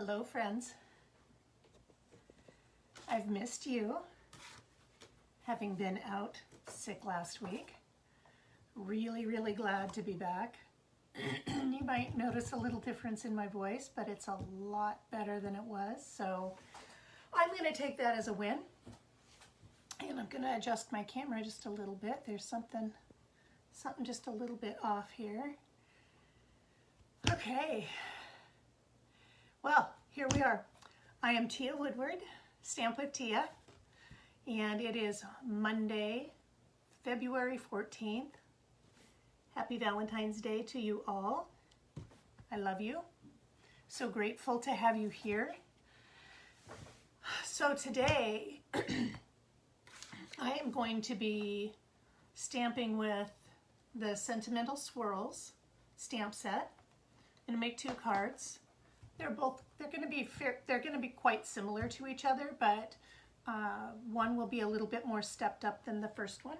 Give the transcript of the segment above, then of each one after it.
Hello friends. I've missed you, having been out sick last week. Really glad to be back. You might notice a little difference in my voice, but it's a lot better than it was, so I'm going to take that as a win. And I'm going to adjust my camera just a little bit. There's something just a little bit off here. Okay. Well, here we are. I am Tia Woodward, Stamp with Tia, and it is Monday, February 14th. Happy Valentine's Day to you all. I love you. So grateful to have you here. So today, I am going to be stamping with the Sentimental Swirls stamp set. I'm going to make 2 cards. They're going to be quite similar to each other, but one will be a little bit more stepped up than the first one.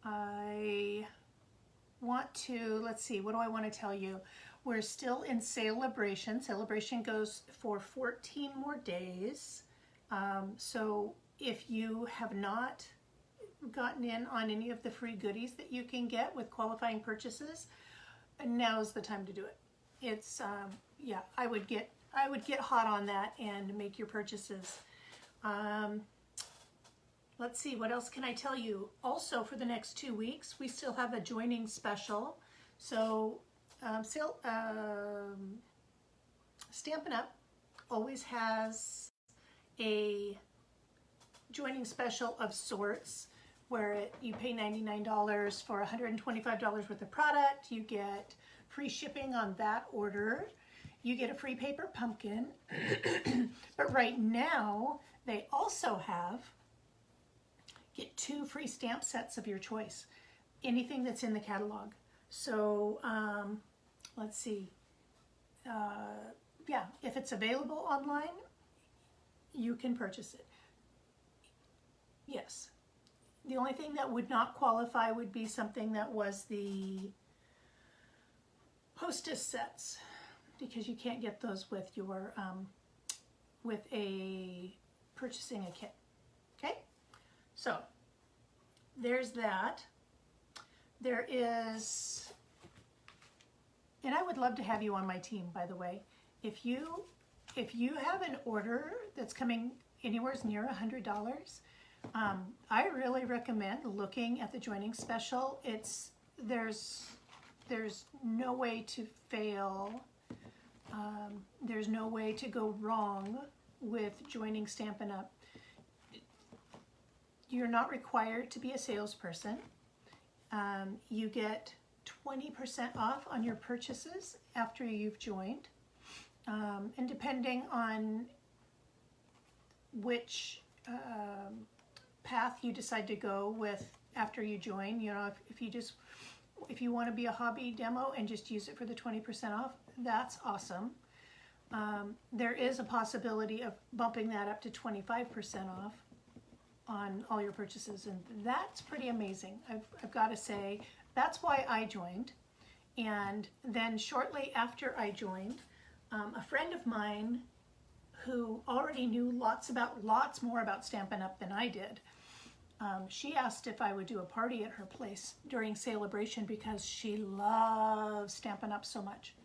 I want to, let's see, what do I want to tell you? We're still in Celebration. Celebration goes for 14 more days. So if you have not gotten in on any of the free goodies that you can get with qualifying purchases, now's the time to do it. It's yeah, I would get hot on that and make your purchases. Let's see, what else can I tell you? Also, for the next 2 weeks, we still have a joining special. So Stampin' Up always has a joining special of sorts where you pay $99 for $125 worth of product. You get free shipping on that order. You get a free paper pumpkin. But right now, they also get 2 free stamp sets of your choice. Anything that's in the catalog. So let's see. Yeah, if it's available online, you can purchase it. Yes. The only thing that would not qualify would be something that was the hostess sets, because you can't get those with your purchasing a kit. Okay, so there's that. There is, and I would love to have you on my team, by the way. If you have an order that's coming anywhere near $100, I really recommend looking at the joining special. There's no way to fail. There's no way to go wrong with joining Stampin' Up. You're not required to be a salesperson. You get 20% off on your purchases after you've joined. And depending on which path you decide to go with after you join, you know, if you want to be a hobby demo and just use it for the 20% off, that's awesome. There is a possibility of bumping that up to 25% off on all your purchases, and that's pretty amazing. I've got to say, that's why I joined. And then shortly after I joined, a friend of mine who already knew lots more about Stampin' Up than I did, she asked if I would do a party at her place during Celebration because she loves Stampin' Up so much.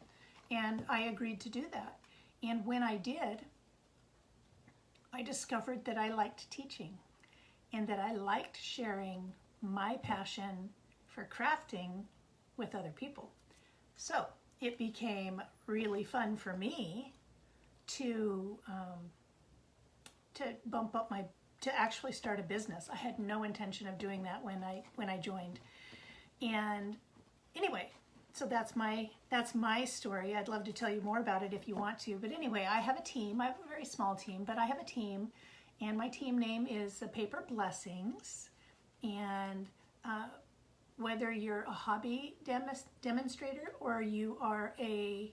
And I agreed to do that. And when I did, I discovered that I liked teaching and that I liked sharing my passion for crafting with other people. So it became really fun for me to bump up to actually start a business. I had no intention of doing that when I joined. And anyway, so that's my story. I'd love to tell you more about it if you want to. But anyway, I have a team. I have a very small team, but I have a team, and my team name is the Paper Blessings. And whether you're a hobby demonstrator or you are a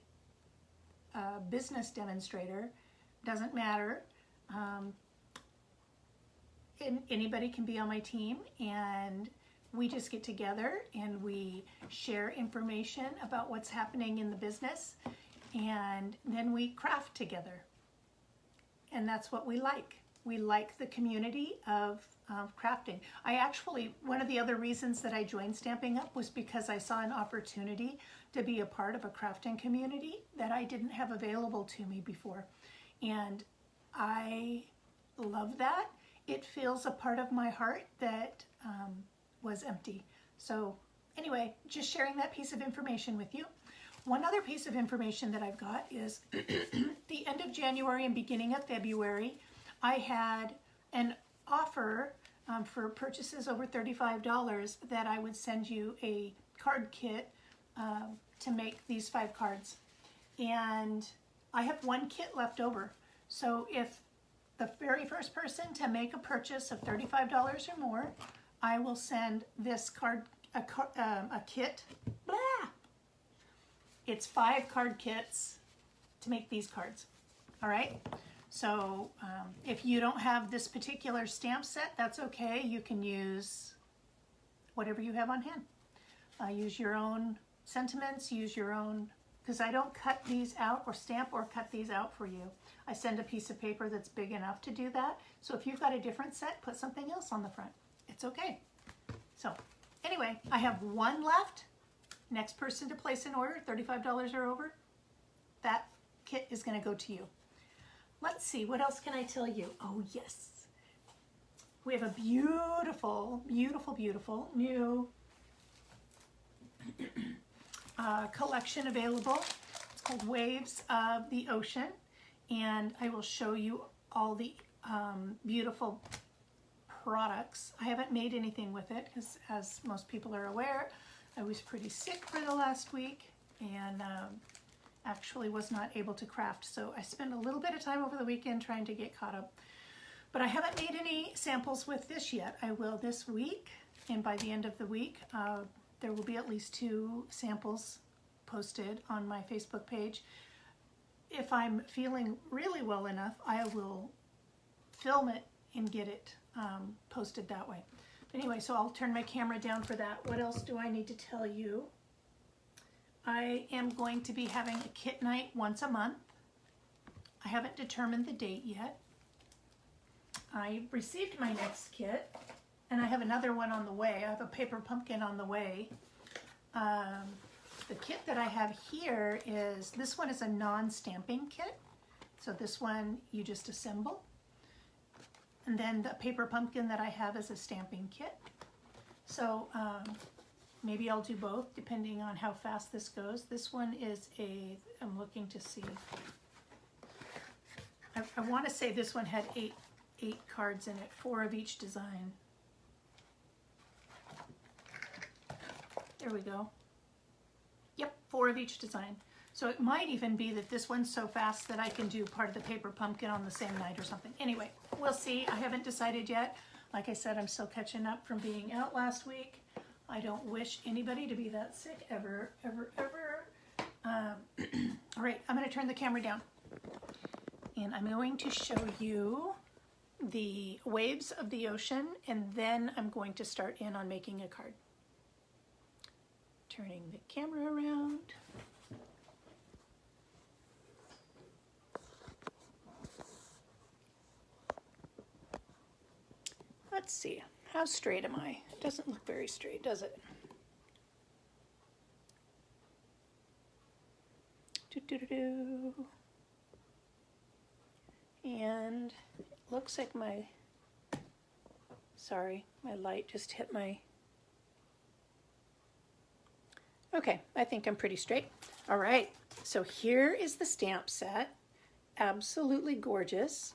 business demonstrator, doesn't matter. Anybody can be on my team, and we just get together and we share information about what's happening in the business, and then we craft together. And that's what we like. We like the community of crafting. One of the other reasons that I joined Stampin' Up was because I saw an opportunity to be a part of a crafting community that I didn't have available to me before. And I love that. It fills a part of my heart that was empty. So anyway, just sharing that piece of information with you. One other piece of information that I've got is the end of January and beginning of February, I had an offer for purchases over $35 that I would send you a card kit to make these 5 cards. And I have 1 kit left over. So if the very first person to make a purchase of $35 or more, I will send this a kit. Blah! It's 5 card kits to make these cards. All right. So if you don't have this particular stamp set, that's okay. You can use whatever you have on hand. Use your own sentiments, use your own, because I don't cut these out or stamp or cut these out for you. I send a piece of paper that's big enough to do that. So if you've got a different set, put something else on the front. It's okay. So anyway, I have 1 left. Next person to place an order, $35 or over, that kit is going to go to you. Let's see, what else can I tell you? Oh, yes. We have a beautiful, beautiful, beautiful new collection available. It's called Waves of the Ocean, and I will show you all the beautiful products. I haven't made anything with it because, as most people are aware, I was pretty sick for the last week and actually was not able to craft. So I spent a little bit of time over the weekend trying to get caught up. But I haven't made any samples with this yet. I will this week, and by the end of the week, there will be at least 2 samples posted on my Facebook page. If I'm feeling really well enough, I will film it and get it posted that way. Anyway, so I'll turn my camera down for that. What else do I need to tell you? I am going to be having a kit night once a month. I haven't determined the date yet. I received my next kit, and I have another one on the way. I have a paper pumpkin on the way. The kit that I have here is, this one is a non-stamping kit. So this one you just assemble. And then the paper pumpkin that I have is a stamping kit. So maybe I'll do both depending on how fast this goes. This one is I'm looking to see. I want to say this one had 8 cards in it, 4 of each design. There we go. Yep, 4 of each design. So it might even be that this one's so fast that I can do part of the paper pumpkin on the same night or something. Anyway, we'll see. I haven't decided yet. Like I said, I'm still catching up from being out last week. I don't wish anybody to be that sick ever, ever, ever. All right, I'm going to turn the camera down. And I'm going to show you the waves of the ocean, and then I'm going to start in on making a card. Turning the camera around. Let's see, how straight am I? It doesn't look very straight, does it? And it looks like my light just hit my... Okay, I think I'm pretty straight. All right, so here is the stamp set. Absolutely gorgeous.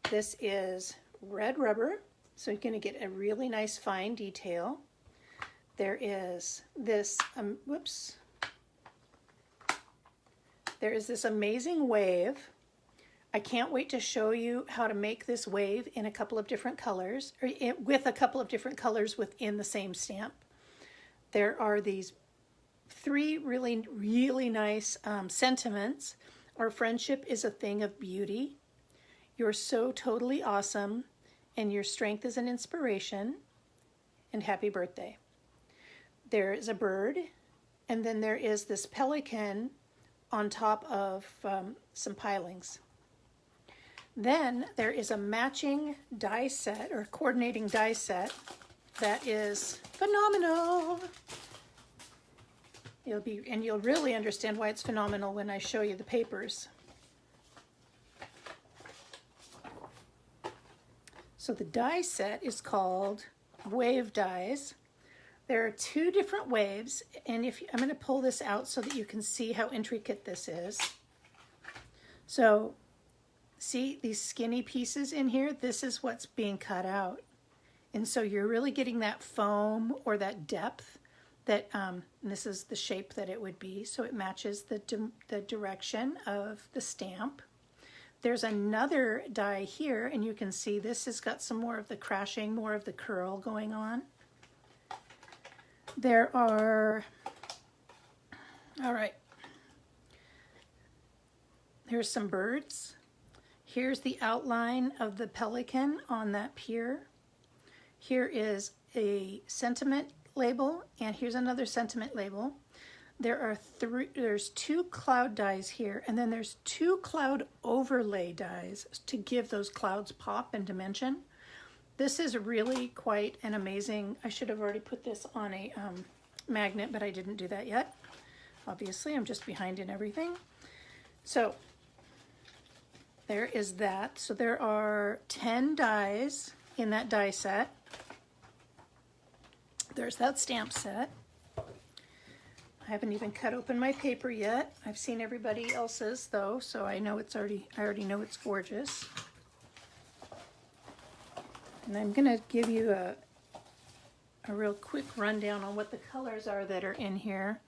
This is red rubber. So you're going to get a really nice fine detail. There is this, There is this amazing wave. I can't wait to show you how to make this wave in a couple of different colors, or with a couple of different colors within the same stamp. There are these 3 really, really nice sentiments. Our friendship is a thing of beauty. You're so totally awesome. And your strength is an inspiration, and happy birthday. There is a bird, and then there is this pelican on top of some pilings. Then there is a matching die set or coordinating die set that is phenomenal. You'll really understand why it's phenomenal when I show you the papers. So the die set is called Wave Dies. There are 2 different waves, and I'm going to pull this out so that you can see how intricate this is. So see these skinny pieces in here? This is what's being cut out. And so you're really getting that foam or that depth that, and this is the shape that it would be. So it matches the direction of the stamp. There's another die here, and you can see this has got some more of the crashing, more of the curl going on. There are, all right, here's some birds. Here's the outline of the pelican on that pier. Here is a sentiment label, and here's another sentiment label. There's 2 cloud dies here, and then there's 2 cloud overlay dies to give those clouds pop and dimension. This is really quite an amazing, I should have already put this on a magnet, but I didn't do that yet. Obviously, I'm just behind in everything. So there is that. So there are 10 dies in that die set. There's that stamp set. I haven't even cut open my paper yet. I've seen everybody else's though, so I know I already know it's gorgeous. And I'm gonna give you a real quick rundown on what the colors are that are in here.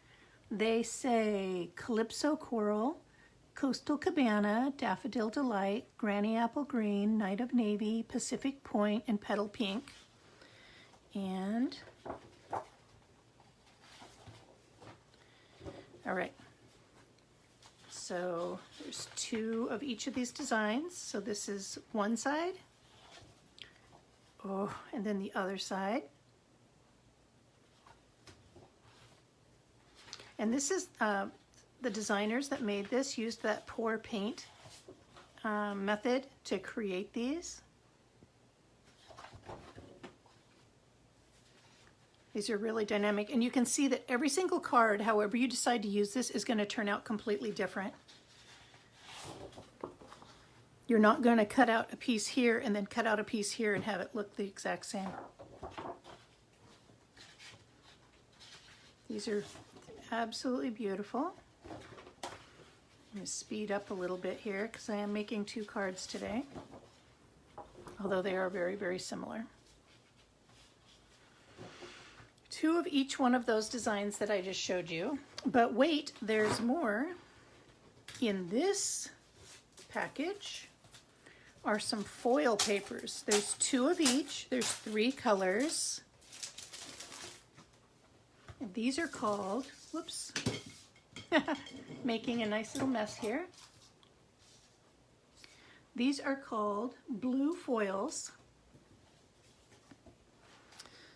They say Calypso Coral, Coastal Cabana, Daffodil Delight, Granny Apple Green, Night of Navy, Pacific Point, and Petal Pink. And all right, so there's 2 of each of these designs. So this is one side, and then the other side. And this is the designers that made this used that pour paint method to create these. These are really dynamic, and you can see that every single card, however you decide to use this, is going to turn out completely different. You're not going to cut out a piece here and then cut out a piece here and have it look the exact same. These are absolutely beautiful. I'm going to speed up a little bit here because I am making 2 cards today, although they are very, very similar. 2 of each one of those designs that I just showed you. But wait, there's more. In this package are some foil papers. There's 2 of each. There's 3 colors. And these are called, whoops, making a nice little mess here. These are called blue foils.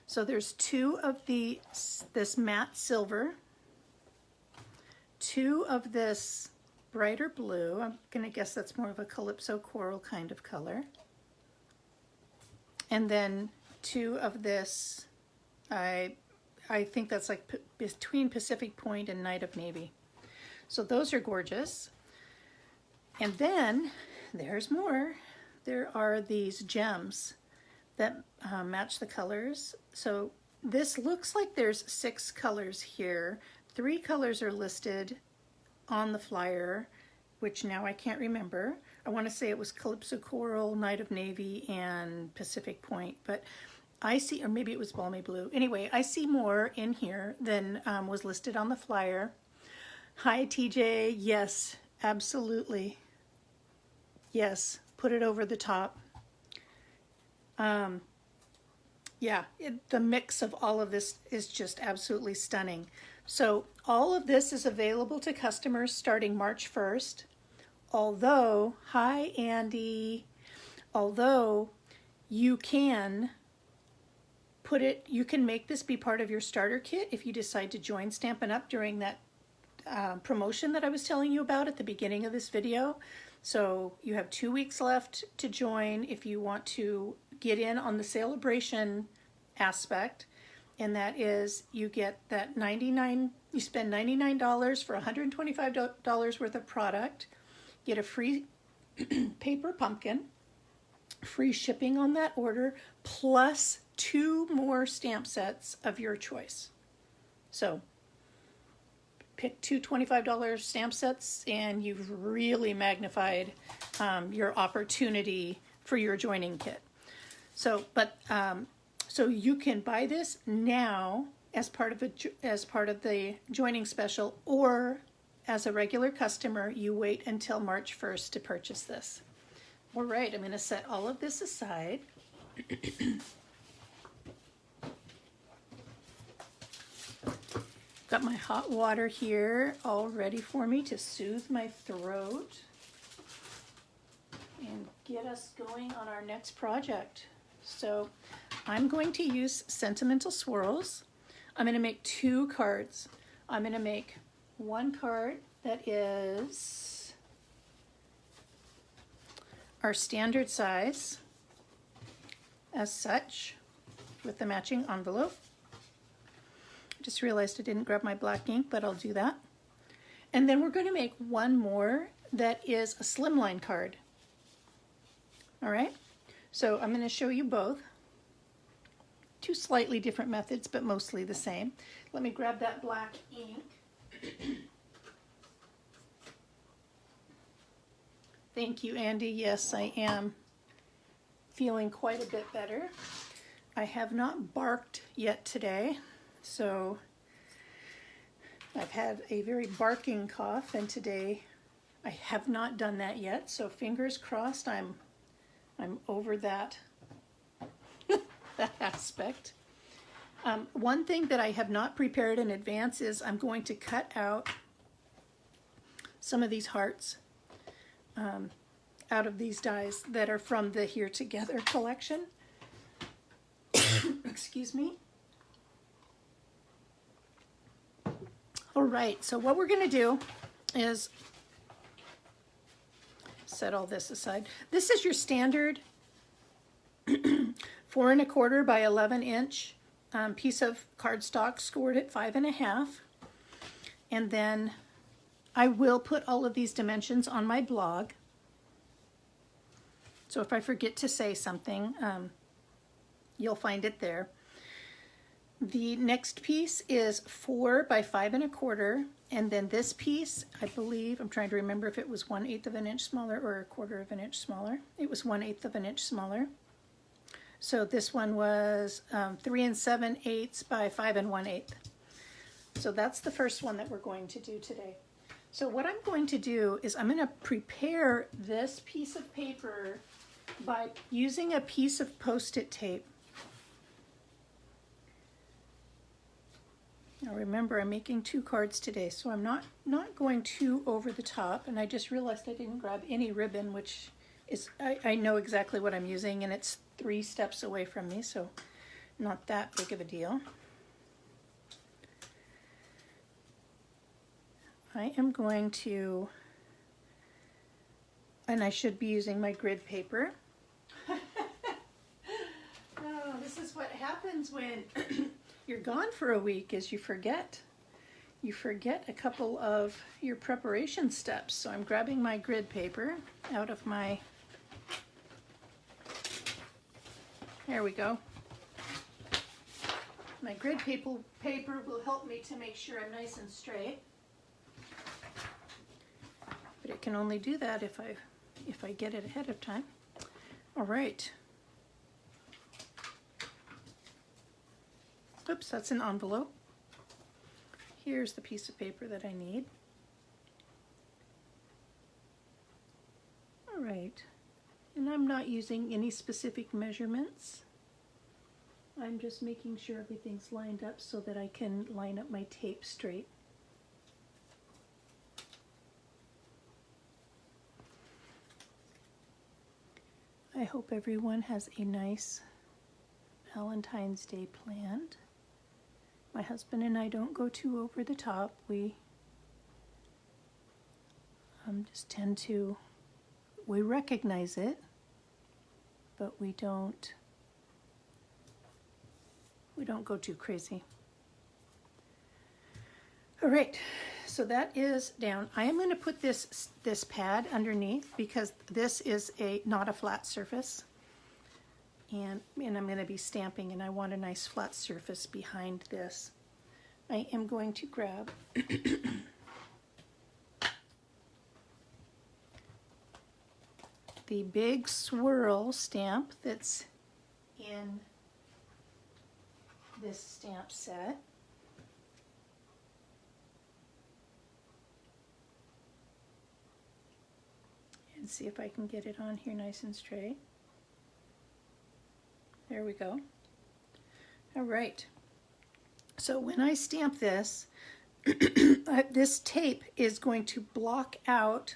So there's 2 of this matte silver, 2 of this brighter blue. I'm going to guess that's more of a Calypso Coral kind of color. And then 2 of this, I think that's like between Pacific Point and Night of Navy. So those are gorgeous. And then there's more. There are these gems that match the colors. So this looks like there's 6 colors here. 3 colors are listed on the flyer, which now I can't remember. I want to say it was Calypso Coral, Night of Navy, and Pacific Point, but I see, or maybe it was Balmy Blue. Anyway, I see more in here than was listed on the flyer. Hi, TJ. Yes, absolutely. Yes, put it over the top. Yeah, the mix of all of this is just absolutely stunning. So all of this is available to customers starting March 1st. Although, hi Andy, although you can you can make this be part of your starter kit if you decide to join Stampin' Up! During that promotion that I was telling you about at the beginning of this video. So you have 2 weeks left to join if you want to get in on the celebration aspect. And that is, you get that you spend $99 for $125 worth of product, get a free paper pumpkin, free shipping on that order, plus 2 more stamp sets of your choice. So pick 2 $25 stamp sets and you've really magnified your opportunity for your joining kit. So, so you can buy this now as part of the joining special, or as a regular customer, you wait until March 1st to purchase this. All right, I'm going to set all of this aside. Got my hot water here all ready for me to soothe my throat and get us going on our next project. So I'm going to use Sentimental Swirls. I'm going to make 2 cards. I'm going to make one card that is our standard size as such with the matching envelope. Just realized I didn't grab my black ink, but I'll do that. And then we're going to make one more that is a Slimline card. All right, so I'm going to show you both. 2 slightly different methods, but mostly the same. Let me grab that black ink. Thank you, Andy. Yes, I am feeling quite a bit better. I have not barked yet today, so I've had a very barking cough, and today I have not done that yet. So fingers crossed, I'm over that that aspect. One thing that I have not prepared in advance is I'm going to cut out some of these hearts out of these dies that are from the Here Together collection. Excuse me. All right, so what we're going to do is set all this aside. This is your standard 4 1/4 by 11 inch piece of cardstock scored at 5 1/2. And then I will put all of these dimensions on my blog. So if I forget to say something, you'll find it there. The next piece is 4 by 5 1/4, and then this piece, I believe, I'm trying to remember if it was 1/8 of an inch smaller or 1/4 of an inch smaller. It was 1/8 of an inch smaller. So this one was 3 7/8 by 5 1/8. So that's the first one that we're going to do today. So what I'm going to do is I'm going to prepare this piece of paper by using a piece of Post-it tape. Now remember, I'm making 2 cards today, so I'm not going too over the top. And I just realized I didn't grab any ribbon, which is, I know exactly what I'm using, and it's 3 steps away from me, so not that big of a deal. I am going to, and I should be using my grid paper. Oh, this is what happens when you're gone for a week, is you forget a couple of your preparation steps. So I'm grabbing my grid paper out of my, there we go. My grid paper will help me to make sure I'm nice and straight. But it can only do that if I get it ahead of time. All right. Oops, that's an envelope. Here's the piece of paper that I need. All right, and I'm not using any specific measurements. I'm just making sure everything's lined up so that I can line up my tape straight. I hope everyone has a nice Valentine's Day planned. My husband and I don't go too over the top. We just tend to, we recognize it, but we don't go too crazy. All right, so that is down. I am going to put this pad underneath because this is not a flat surface. And I'm going to be stamping, and I want a nice flat surface behind this. I am going to grab the big swirl stamp that's in this stamp set. And see if I can get it on here nice and straight. There we go. All right. So when I stamp this, this tape is going to block out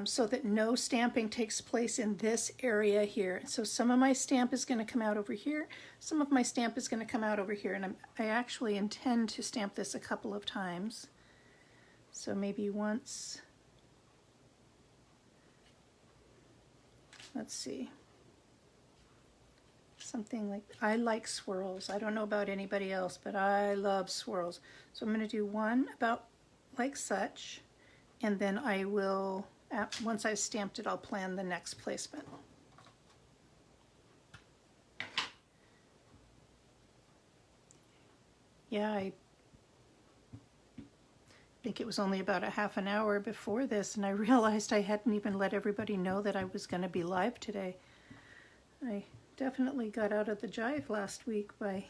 so that no stamping takes place in this area here. So some of my stamp is going to come out over here. Some of my stamp is going to come out over here. And I actually intend to stamp this a couple of times. So maybe once. Let's see. Something like, I like swirls. I don't know about anybody else, but I love swirls. So I'm going to do one about like such, and then I will, once I've stamped it, I'll plan the next placement. Yeah, I think it was only about a half an hour before this, and I realized I hadn't even let everybody know that I was going to be live today. I definitely got out of the jive last week by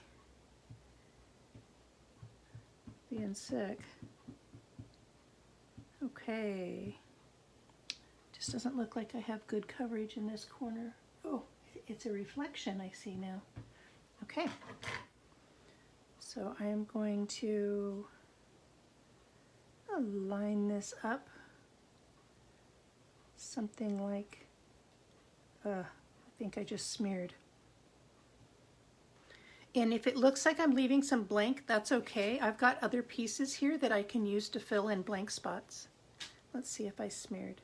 being sick. Okay. Just doesn't look like I have good coverage in this corner. Oh, it's a reflection I see now. Okay. So I am going to line this up something like, I think I just smeared. And if it looks like I'm leaving some blank, that's okay. I've got other pieces here that I can use to fill in blank spots. Let's see if I smeared.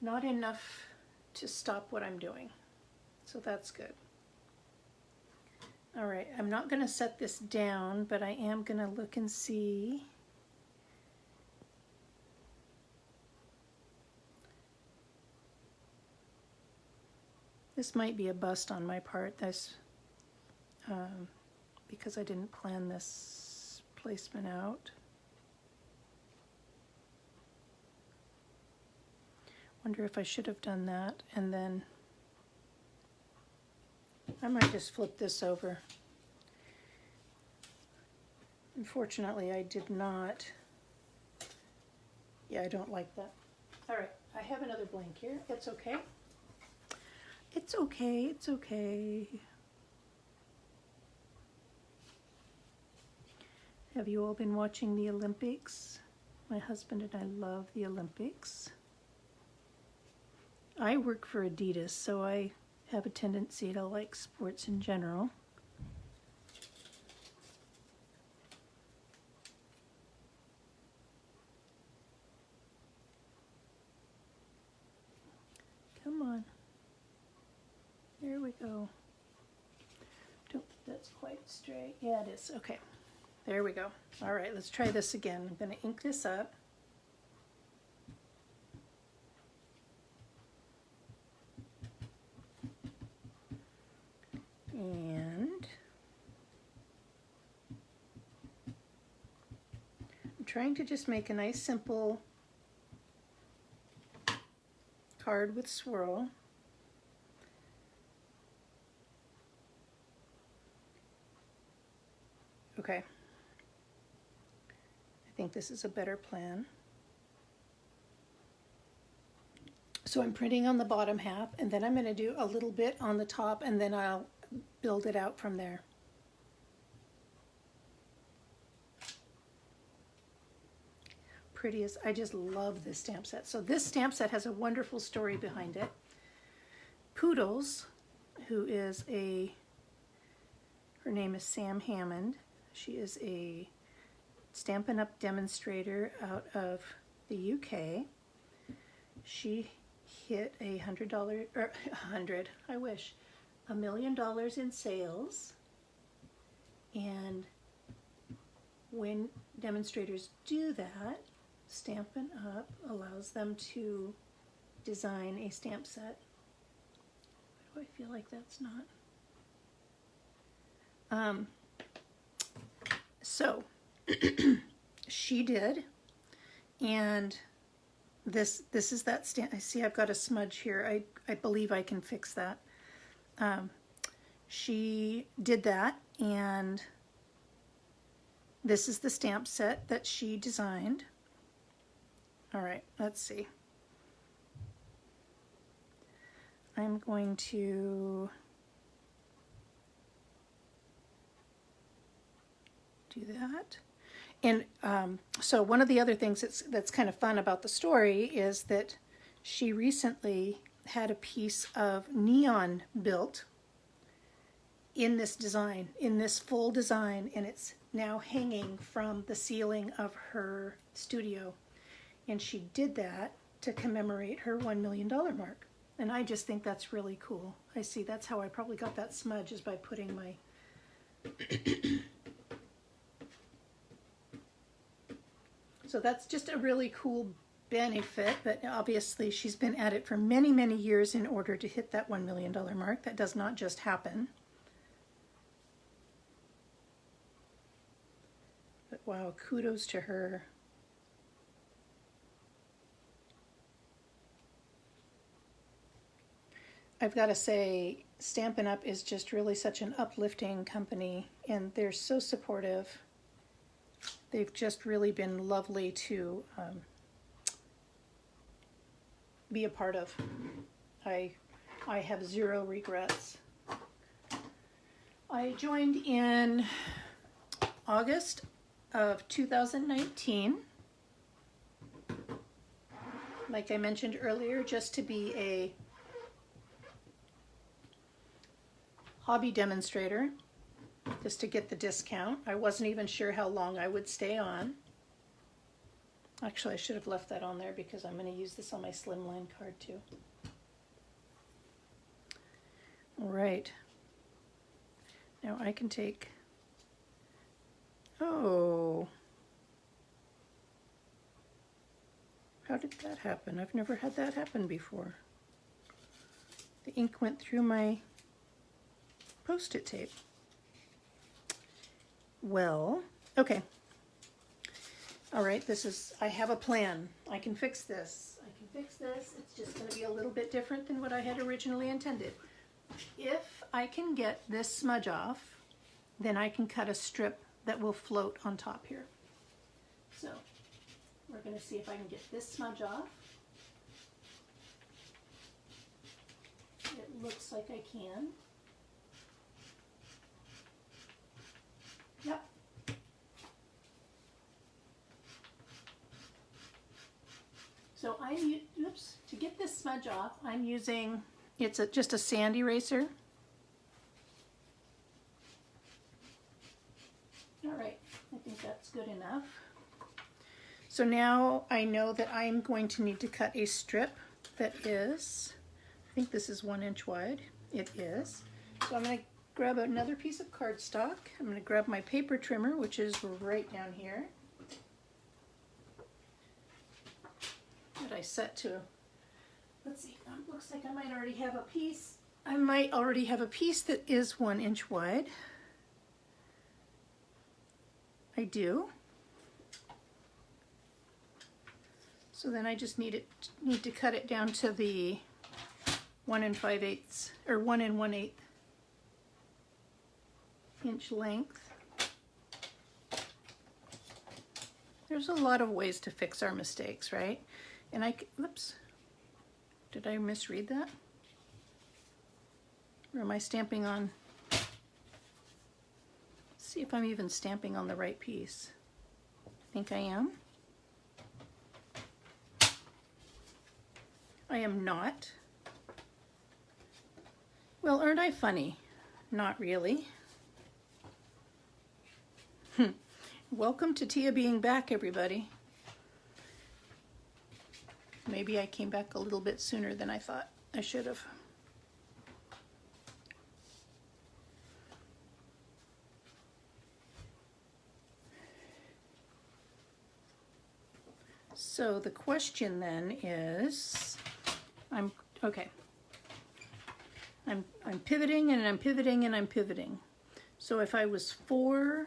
Not enough to stop what I'm doing, so that's good. All right, I'm not going to set this down, but I am going to look and see. This might be a bust on my part, this, because I didn't plan this placement out. Wonder if I should have done that, and then I might just flip this over. Unfortunately, I did not. Yeah, I don't like that. All right, I have another blank here. It's okay. It's okay, it's okay. Have you all been watching the Olympics? My husband and I love the Olympics. I work for Adidas, so I have a tendency to like sports in general. Come on. There we go. Don't think that's quite straight. Yeah, it is. Okay. There we go. All right, let's try this again. I'm going to ink this up. And I'm trying to just make a nice simple card with swirl. Okay. I think this is a better plan. So I'm printing on the bottom half, and then I'm going to do a little bit on the top, and then I'll build it out from there. Prettiest. I just love this stamp set. So this stamp set has a wonderful story behind it. Poodles, who is her name is Sam Hammond. She is a Stampin' Up demonstrator out of the UK. She hit $100, or I wish, $1 million in sales. And when demonstrators do that, Stampin' Up allows them to design a stamp set. Why do I feel like that's not? So she did, and this is that stamp. I see I've got a smudge here. I believe I can fix that. She did that, and this is the stamp set that she designed. All right, let's see. I'm going to do that. And so one of the other things that's kind of fun about the story is that she recently had a piece of neon built in this design, in this full design, and it's now hanging from the ceiling of her studio. And she did that to commemorate her $1 million mark. And I just think that's really cool. I see that's how I probably got that smudge, is by putting my so that's just a really cool benefit, but obviously she's been at it for many, many years in order to hit that $1 million mark. That does not just happen. But wow, kudos to her. I've got to say, Stampin' Up is just really such an uplifting company, and they're so supportive. They've just really been lovely to be a part of. I have zero regrets. I joined in August of 2019. Like I mentioned earlier, just to be a hobby demonstrator, just to get the discount. I wasn't even sure how long I would stay on. Actually, I should have left that on there because I'm going to use this on my Slimline card too. All right. Now I can take, oh, how did that happen? I've never had that happen before. The ink went through my Post-it tape. Well, okay. All right, I have a plan. I can fix this. It's just going to be a little bit different than what I had originally intended. If I can get this smudge off, then I can cut a strip that will float on top here. So we're going to see if I can get this smudge off. It looks like I can. Yep. So to get this smudge off, I'm using, it's just a sand eraser. All right, I think that's good enough. So now I know that I'm going to need to cut a strip that is, I think this is 1 inch wide. It is. So I'm going to grab another piece of cardstock. I'm going to grab my paper trimmer, which is right down here. That I set to, let's see, looks like I might already have a piece. I might already have a piece that is 1 inch wide. I do. So then I just need to cut it down to the 1 5/8 or 1 1/8 inch length. There's a lot of ways to fix our mistakes, right? And oops, did I misread that? Or am I stamping on, let's see if I'm even stamping on the right piece. I think I am. I am not. Well, aren't I funny? Not really. Welcome to Tia being back, everybody. Maybe I came back a little bit sooner than I thought I should have. So the question then is, I'm pivoting and I'm pivoting and I'm pivoting. So if I was 4,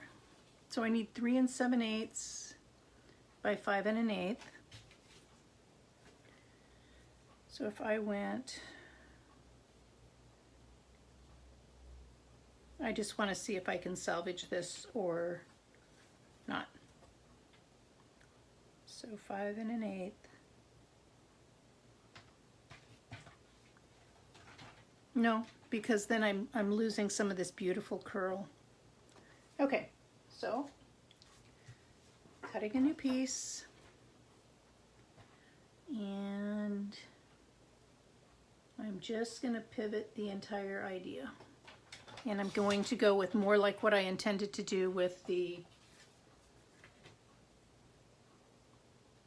so I need 3 7/8 by 5 1/8. So if I went, I just want to see if I can salvage this or not. So 5 1/8. No, because then I'm losing some of this beautiful curl. Okay, so cutting a new piece, and I'm just going to pivot the entire idea. And I'm going to go with more like what I intended to do with the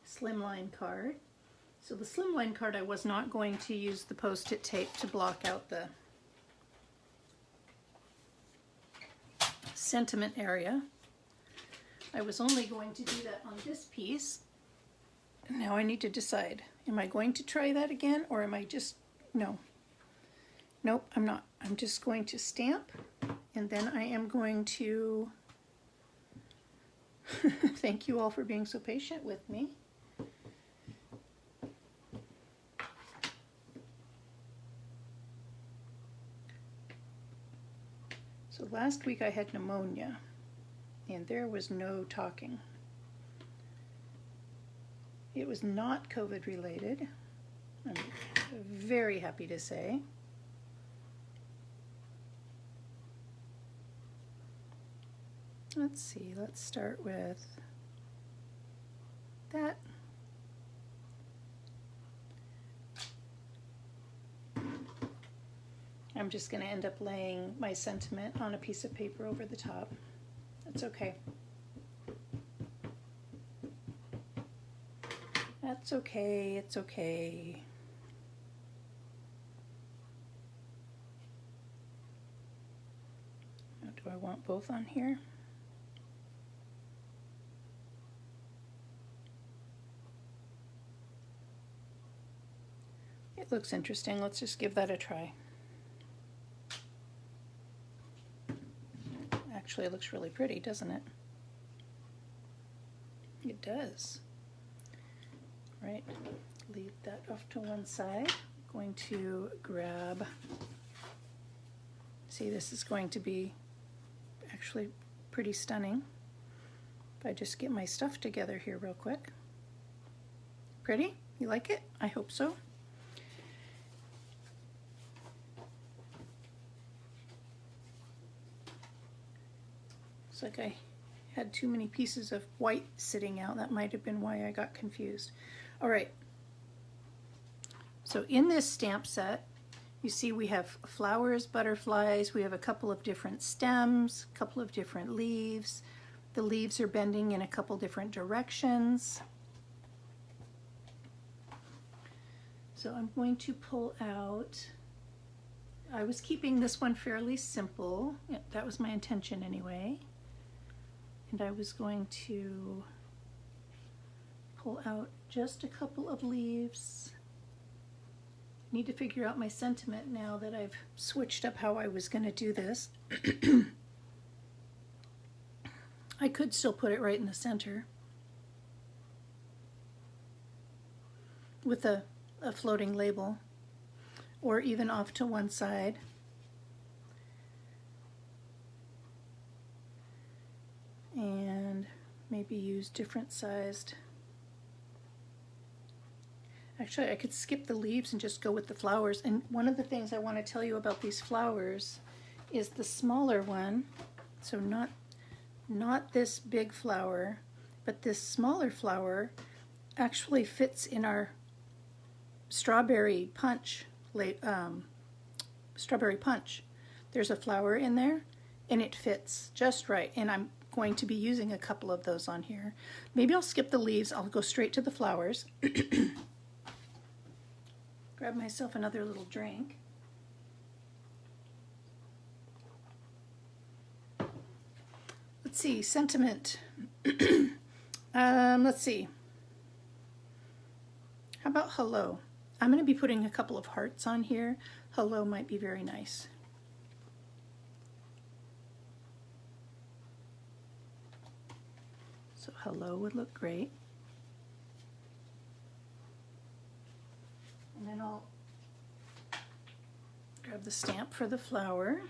Slimline card. So the Slimline card, I was not going to use the Post-it tape to block out the sentiment area. I was only going to do that on this piece. Now I need to decide, am I going to try that again, or am I just, no. Nope, I'm not. I'm just going to stamp, and then I am going to, thank you all for being so patient with me. So last week I had pneumonia, and there was no talking. It was not COVID related, I'm very happy to say. Let's see, let's start with that. I'm just going to end up laying my sentiment on a piece of paper over the top. That's okay. That's okay, it's okay. Now, do I want both on here? It looks interesting. Let's just give that a try. Actually, it looks really pretty, doesn't it? It does. Right, leave that off to one side. I'm going to grab, see, this is going to be actually pretty stunning. If I just get my stuff together here real quick. Pretty? You like it? I hope so. Looks like I had too many pieces of white sitting out. That might have been why I got confused. All right. So in this stamp set, you see we have flowers, butterflies, we have a couple of different stems, a couple of different leaves. The leaves are bending in a couple different directions. So I'm going to pull out, I was keeping this one fairly simple. Yeah, that was my intention anyway. And I was going to pull out just a couple of leaves. Need to figure out my sentiment now that I've switched up how I was going to do this. I could still put it right in the center with a floating label, or even off to one side. And maybe use different sized. Actually, I could skip the leaves and just go with the flowers. And one of the things I want to tell you about these flowers is the smaller one. So not this big flower, but this smaller flower actually fits in our strawberry punch. Strawberry punch. There's a flower in there, and it fits just right. And I'm going to be using a couple of those on here. Maybe I'll skip the leaves. I'll go straight to the flowers. Grab myself another little drink. Let's see, sentiment. Let's see. How about hello? I'm going to be putting a couple of hearts on here. Hello might be very nice. So hello would look great. And then I'll grab the stamp for the flower.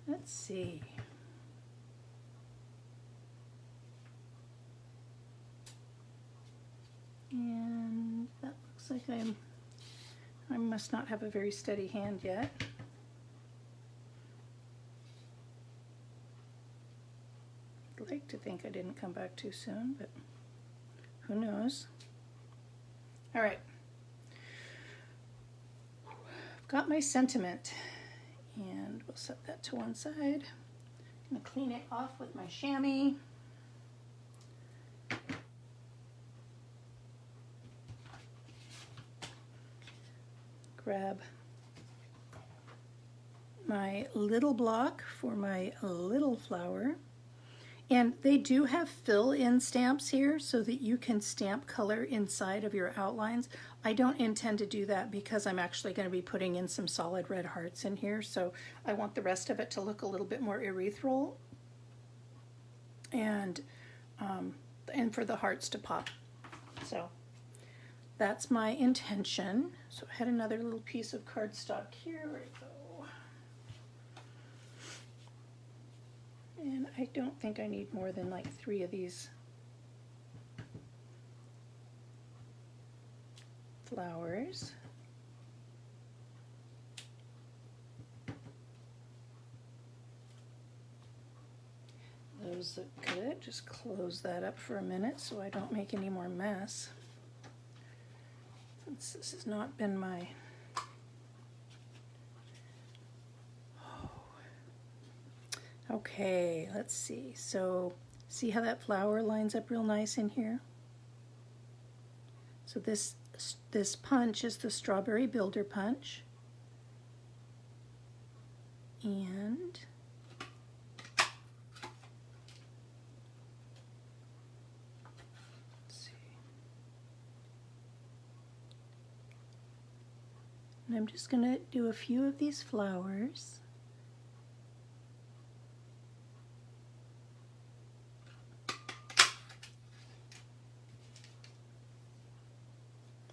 Let's see. And that looks like I must not have a very steady hand yet. I'd like to think I didn't come back too soon, but who knows? All right. I've got my sentiment, and we'll set that to one side. I'm going to clean it off with my chamois. Grab my little block for my little flower. And they do have fill-in stamps here so that you can stamp color inside of your outlines. I don't intend to do that because I'm actually going to be putting in some solid red hearts in here, so I want the rest of it to look a little bit more erythral and for the hearts to pop. So that's my intention. So I had another little piece of cardstock here. Where'd it go? And I don't think I need more than like 3 of these flowers. Those look good. Just close that up for a minute so I don't make any more mess. Since this has not been my Okay, let's see. So see how that flower lines up real nice in here? So this punch is the Strawberry Builder punch. And let's see. And I'm just going to do a few of these flowers.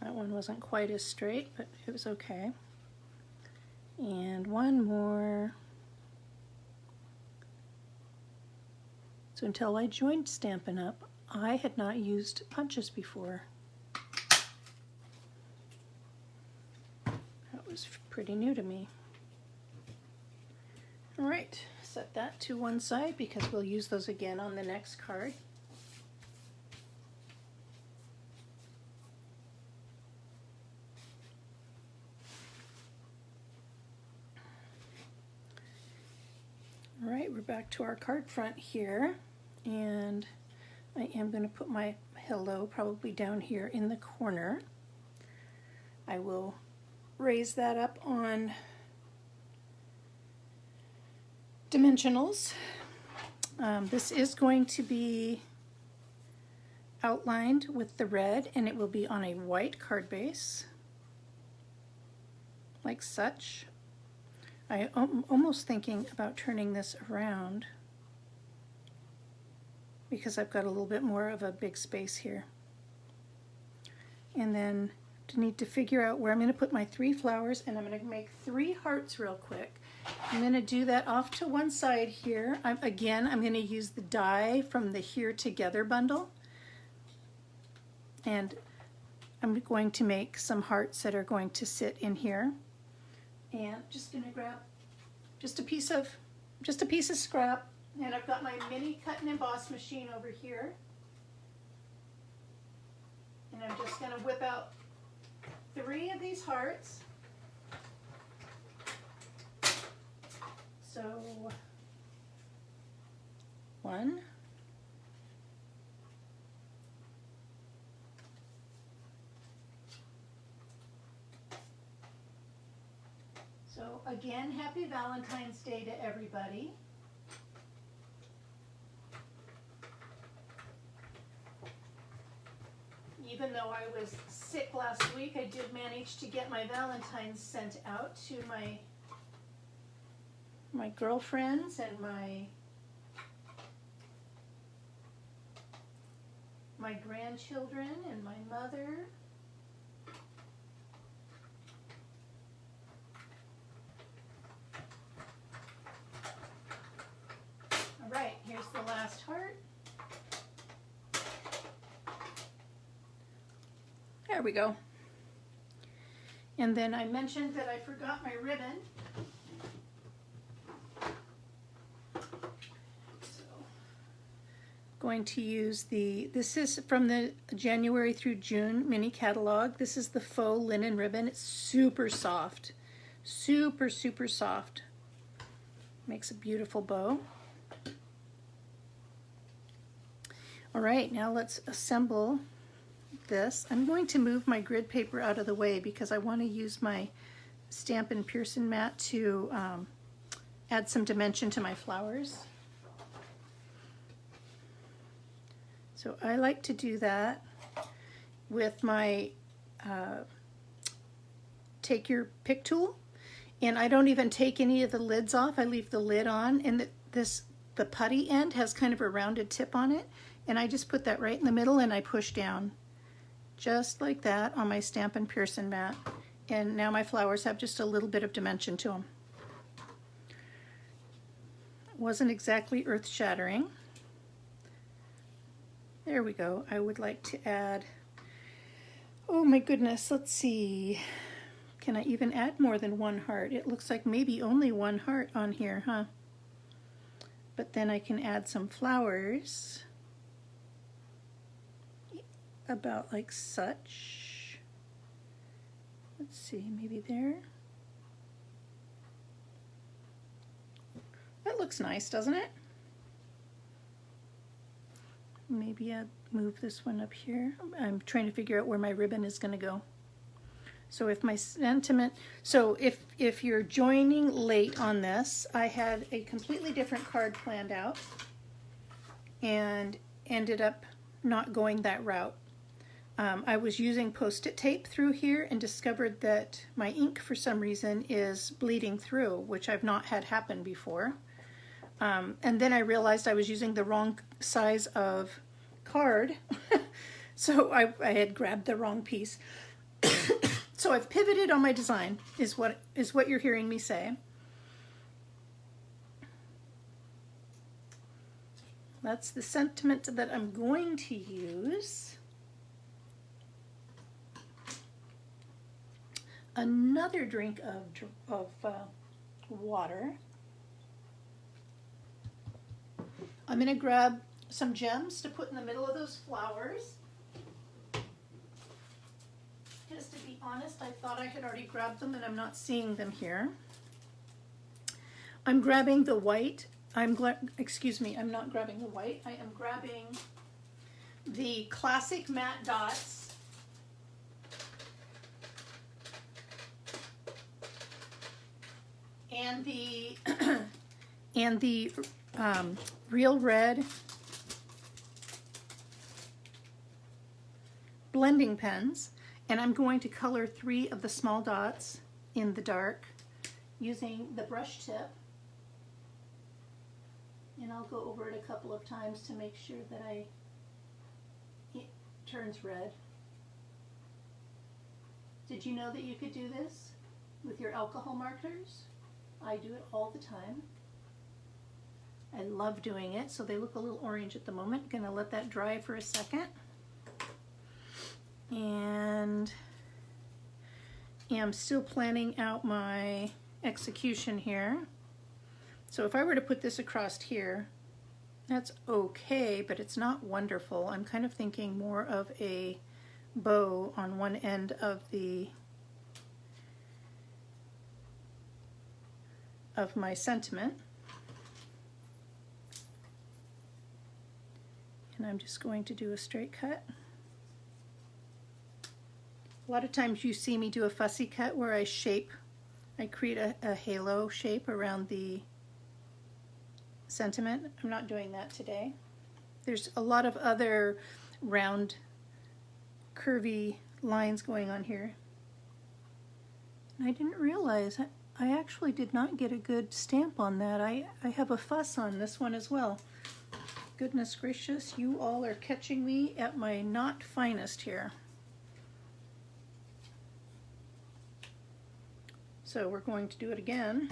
That one wasn't quite as straight, but it was okay. And one more. So until I joined Stampin' Up, I had not used punches before. That was pretty new to me. All right, set that to one side because we'll use those again on the next card. All right, we're back to our card front here, and I am going to put my hello probably down here in the corner. I will raise that up on dimensionals. This is going to be outlined with the red, and it will be on a white card base, like such. I'm almost thinking about turning this around because I've got a little bit more of a big space here. And then I need to figure out where I'm going to put my 3 flowers, and I'm going to make 3 hearts real quick. I'm going to do that off to one side here. I'm going to use the die from the Here Together bundle. And I'm going to make some hearts that are going to sit in here. And just going to grab just a piece of scrap, and I've got my mini cut and emboss machine over here, and I'm just going to whip out 3 of these hearts. one. So again, happy Valentine's Day to everybody. Even though I was sick last week, I did manage to get my Valentine's sent out to my girlfriends and my grandchildren and my mother. All right, here's the last heart. There we go. And then I mentioned that I forgot my ribbon. So, going to use this is from the January through June mini catalog. This is the faux linen ribbon. It's super soft. Super, super soft. Makes a beautiful bow. All right, now let's assemble this. I'm going to move my grid paper out of the way because I want to use my Stampin' Pearson mat to add some dimension to my flowers. So I like to do that with my take your pick tool, and I don't even take any of the lids off. I leave the lid on, and the putty end has kind of a rounded tip on it, and I just put that right in the middle and I push down. Just like that on my Stampin' Pearson mat. And now my flowers have just a little bit of dimension to them. It wasn't exactly earth-shattering. There we go. I would like to add, oh my goodness, let's see. Can I even add more than one heart? It looks like maybe only one heart on here, huh? But then I can add some flowers. About like such. Let's see, maybe there. That looks nice, doesn't it? Maybe I'll move this one up here. I'm trying to figure out where my ribbon is going to go. So if my sentiment, so if you're joining late on this, I had a completely different card planned out and ended up not going that route. I was using Post-it tape through here and discovered that my ink for some reason is bleeding through, which I've not had happen before. And then I realized I was using the wrong size of card. So I had grabbed the wrong piece. So I've pivoted on my design, is what you're hearing me say. That's the sentiment that I'm going to use. Another drink of water. I'm going to grab some gems to put in the middle of those flowers. Just to be honest, I thought I had already grabbed them and I'm not seeing them here. I'm grabbing the white. Excuse me, I'm not grabbing the white. I am grabbing the classic matte dots. And the Real Red blending pens, and I'm going to color 3 of the small dots in the dark using the brush tip, and I'll go over it a couple of times to make sure that it turns red. Did you know that you could do this with your alcohol markers? I do it all the time. I love doing it, so they look a little orange at the moment. Gonna let that dry for a second. And I'm still planning out my execution here. So if I were to put this across here, that's okay, but it's not wonderful. I'm kind of thinking more of a bow on one end of my sentiment. And I'm just going to do a straight cut. A lot of times you see me do a fussy cut where I create a halo shape around the sentiment. I'm not doing that today. There's a lot of other round, curvy lines going on here. I didn't realize I actually did not get a good stamp on that. I have a fuss on this one as well. Goodness gracious, you all are catching me at my not finest here. So we're going to do it again.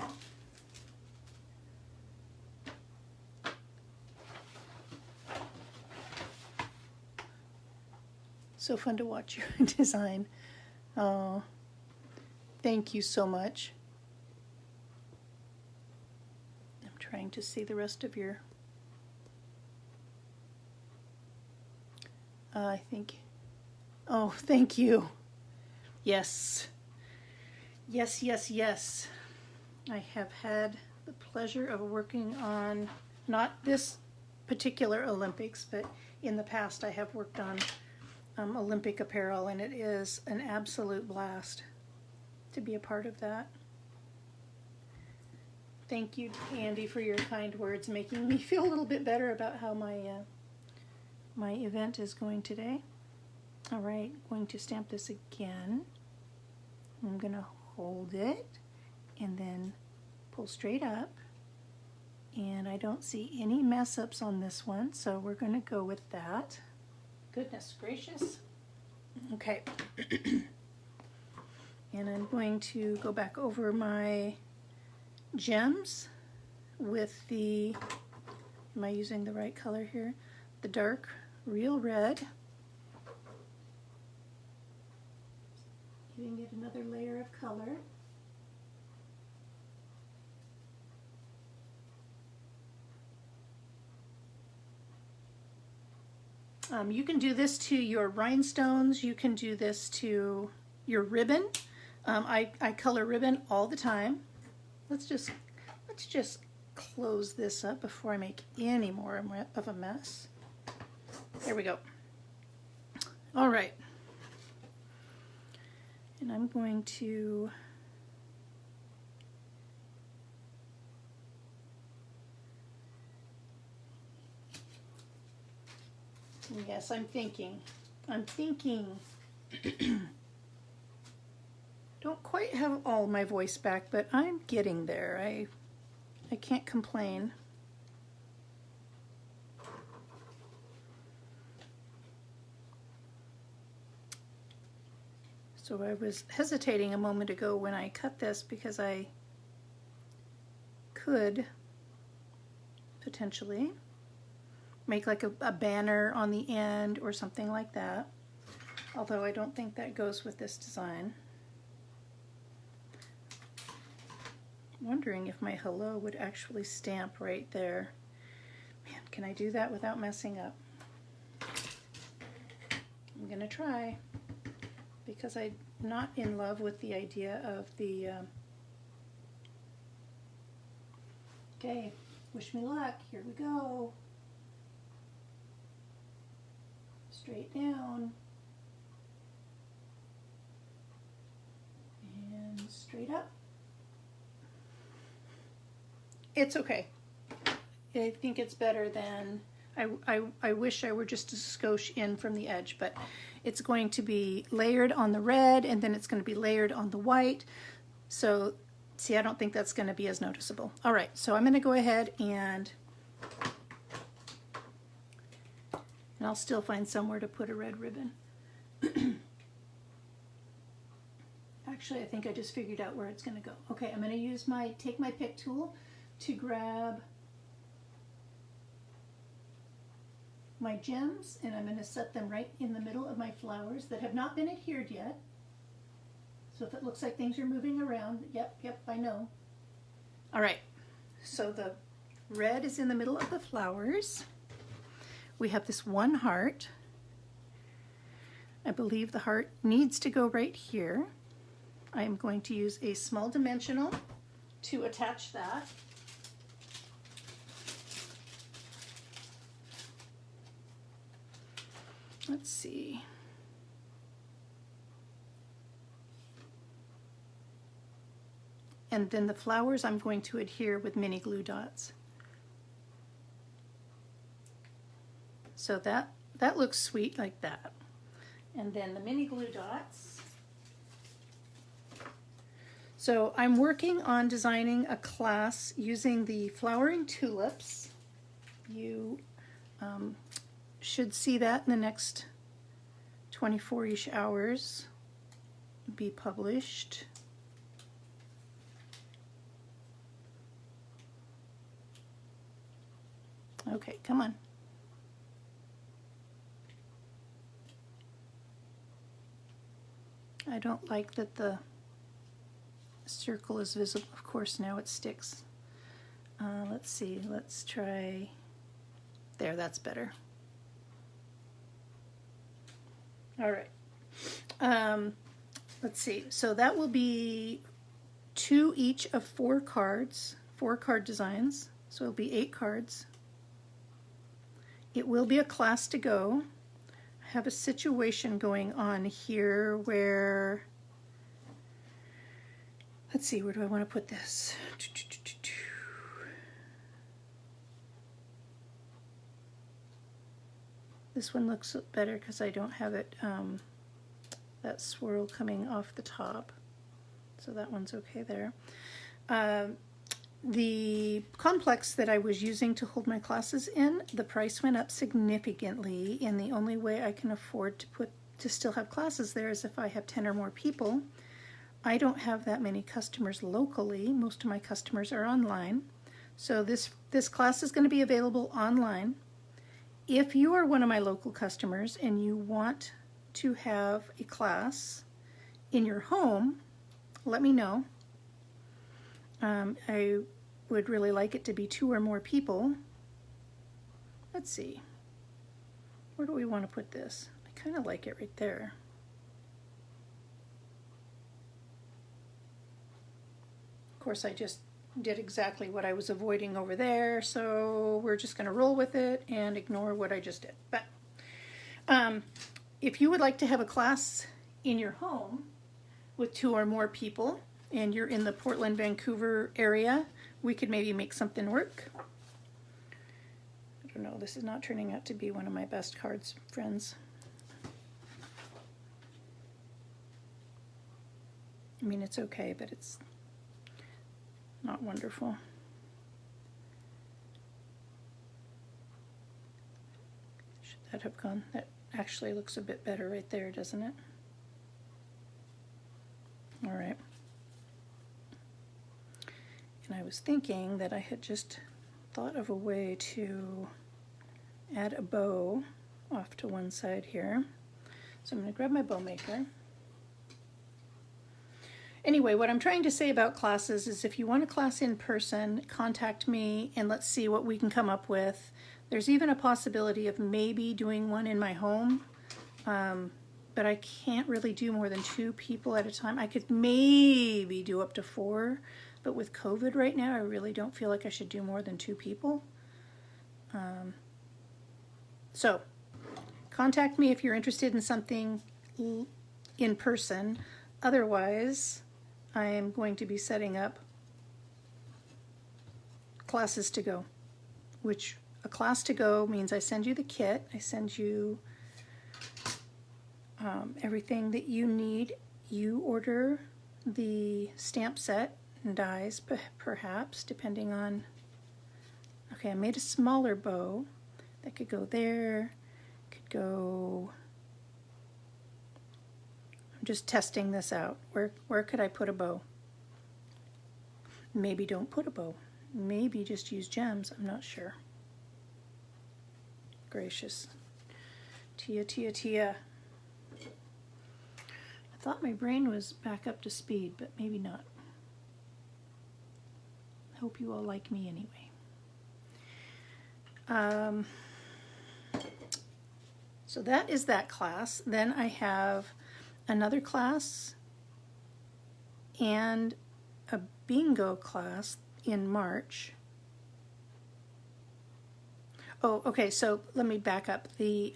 So fun to watch your design. Oh, thank you so much. I'm trying to see the rest of your... I think... Oh, thank you. Yes. Yes, yes, yes. I have had the pleasure of working on, not this particular Olympics, but in the past I have worked on Olympic apparel, and it is an absolute blast to be a part of that. Thank you, Andy, for your kind words, making me feel a little bit better about how my event is going today. All right, going to stamp this again. I'm gonna hold it and then pull straight up, and I don't see any mess ups on this one, so we're gonna go with that. Goodness gracious. Okay. And I'm going to go back over my gems with the, am I using the right color here? The dark real red. Giving it another layer of color. You can do this to your rhinestones. You can do this to your ribbon. I color ribbon all the time. Let's just close this up before I make any more of a mess. There we go. All right. And I'm going to yes, I'm thinking. Don't quite have all my voice back, but I'm getting there. I can't complain. So I was hesitating a moment ago when I cut this because I could potentially make like a banner on the end or something like that, although I don't think that goes with this design. I'm wondering if my hello would actually stamp right there. Man, can I do that without messing up? I'm gonna try, because I'm not in love with the idea of the okay, wish me luck. Here we go. Straight down and straight up. It's okay. I think it's better than, I wish I were just a skosh in from the edge, but it's going to be layered on the red, and then it's going to be layered on the white. So see, I don't think that's going to be as noticeable. All right, so I'm going to go ahead and I'll still find somewhere to put a red ribbon. Actually, I think I just figured out where it's going to go. Okay, I'm going to take my pick tool to grab my gems, and I'm going to set them right in the middle of my flowers that have not been adhered yet. So if it looks like things are moving around, yep, I know. All right, so the red is in the middle of the flowers. We have this one heart. I believe the heart needs to go right here. I am going to use a small dimensional to attach that. let's see. And then the flowers I'm going to adhere with mini glue dots. So that looks sweet like that. And then the mini glue dots. So I'm working on designing a class using the flowering tulips. You should see that in the next 24-ish hours be published. Okay, come on. I don't like that the circle is visible. Of course, now it sticks. Let's see, let's try, there, that's better. All right. Let's see, so that will be 2 each of 4 cards, 4 card designs. So it'll be 8 cards. It will be a class to go. I have a situation going on here where, let's see, where do I want to put this? This one looks better because I don't have it, that swirl coming off the top. So that one's okay there. The complex that I was using to hold my classes in, the price went up significantly, and the only way I can afford to still have classes there is if I have 10 or more people. I don't have that many customers locally. Most of my customers are online. So this class is going to be available online. If you are one of my local customers and you want to have a class in your home, let me know. I would really like it to be 2 or more people. Let's see. Where do we want to put this? I kind of like it right there. Of course, I just did exactly what I was avoiding over there, so we're just going to roll with it and ignore what I just did. But if you would like to have a class in your home with 2 or more people, and you're in the Portland, Vancouver area, we could maybe make something work. I don't know, this is not turning out to be one of my best cards, friends. I mean, it's okay, but it's not wonderful. Should that have gone? That actually looks a bit better right there, doesn't it? All right. And I was thinking that I had just thought of a way to add a bow off to one side here. So I'm going to grab my bow maker. Anyway, what I'm trying to say about classes is if you want a class in person, contact me and let's see what we can come up with. There's even a possibility of maybe doing one in my home, but I can't really do more than 2 people at a time. I could maybe do up to 4. But with COVID right now, I really don't feel like I should do more than 2 people. So contact me if you're interested in something in person. Otherwise, I am going to be setting up classes to go, which a class to go means I send you the kit. I send you everything that you need. You order the stamp set and dies, perhaps, depending on, okay, I made a smaller bow that could go there, could go, I'm just testing this out. Where could I put a bow? Maybe don't put a bow. Maybe just use gems, I'm not sure. Gracious. Tia. I thought my brain was back up to speed, but maybe not. Hope you all like me anyway. So that is that class. Then I have another class and a bingo class in March. Oh, okay, so let me back up. The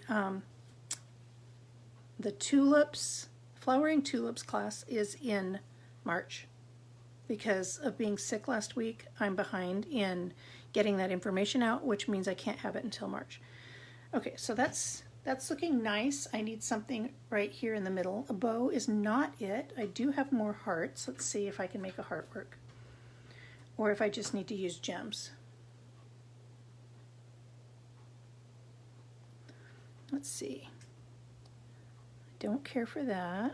The tulips, flowering tulips class is in March. Because of being sick last week, I'm behind in getting that information out, which means I can't have it until March. Okay, so that's looking nice. I need something right here in the middle. A bow is not it. I do have more hearts. Let's see if I can make a heart work. Or if I just need to use gems. Let's see. I don't care for that.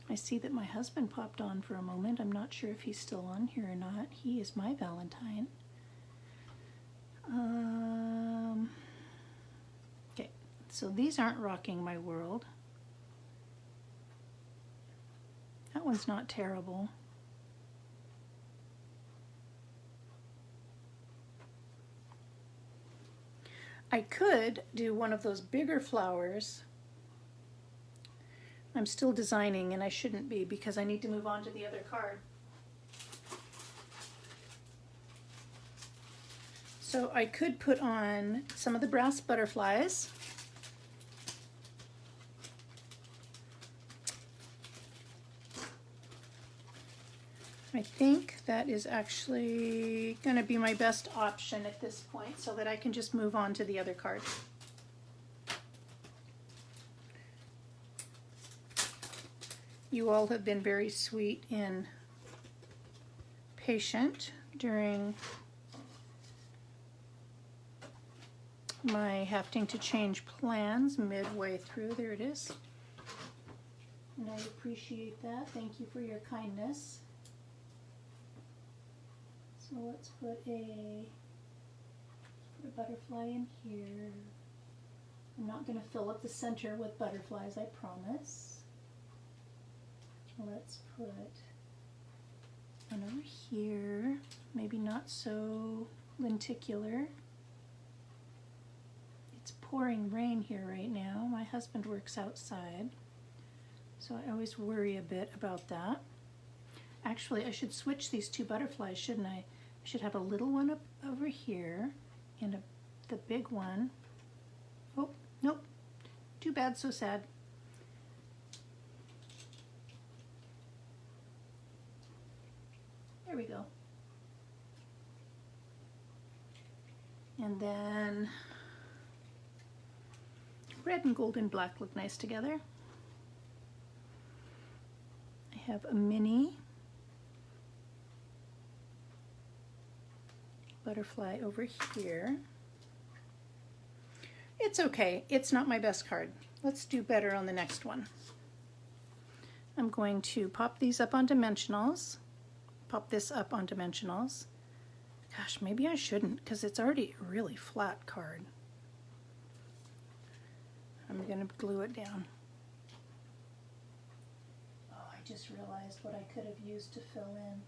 I see that my husband popped on for a moment. I'm not sure if he's still on here or not. He is my Valentine. Okay, so these aren't rocking my world. That one's not terrible. I could do one of those bigger flowers. I'm still designing and I shouldn't be because I need to move on to the other card. So I could put on some of the brass butterflies. I think that is actually going to be my best option at this point so that I can just move on to the other card. You all have been very sweet and patient during my having to change plans midway through. There it is. And I appreciate that. Thank you for your kindness. So let's put a butterfly in here. I'm not going to fill up the center with butterflies, I promise. Let's put one over here, maybe not so lenticular. It's pouring rain here right now. My husband works outside, so I always worry a bit about that. Actually, I should switch these two butterflies, shouldn't I? I should have a little one up over here and the big one. Oh, nope. Too bad, so sad. There we go. And then red and gold and black look nice together. I have a mini butterfly over here. It's okay. It's not my best card. Let's do better on the next one. I'm going to pop these up on dimensionals. Pop this up on dimensionals. Gosh, maybe I shouldn't because it's already a really flat card. I'm going to glue it down. Oh, I just realized what I could have used to fill in.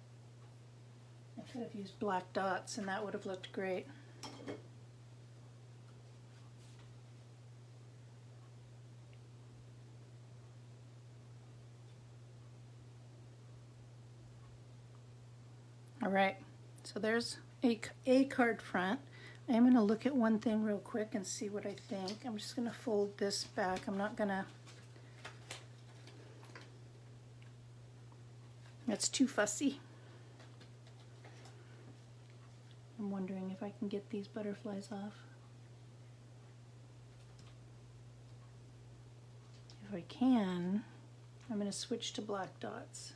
I could have used black dots and that would have looked great. All right, so there's a card front. I am going to look at one thing real quick and see what I think. I'm just going to fold this back. I'm not going to... That's too fussy. I'm wondering if I can get these butterflies off. If I can, I'm going to switch to black dots.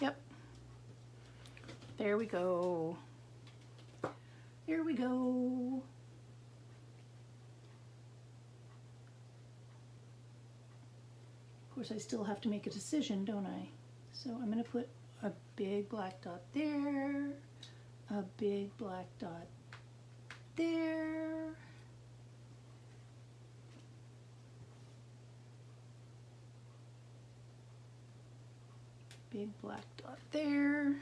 Yep. There we go. There we go. Of course, I still have to make a decision, don't I? So I'm going to put a big black dot there, a big black dot there. Big black dot there.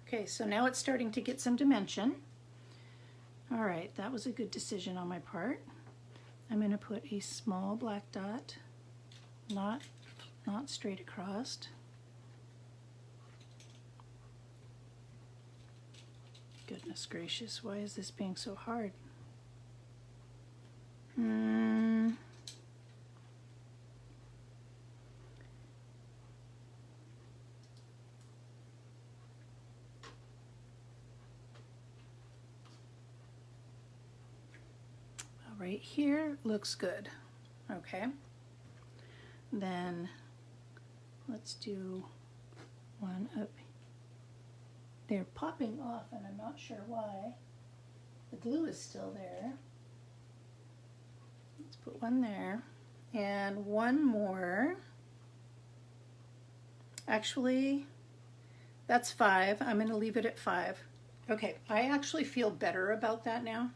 Okay, so now it's starting to get some dimension. All right, that was a good decision on my part. I'm going to put a small black dot, not not straight across. Goodness gracious, why is this being so hard? Right here looks good. Okay. Then let's do one up. They're popping off and I'm not sure why. The glue is still there. Let's put one there and one more. Actually, that's 5. I'm going to leave it at 5. Okay, I actually feel better about that now.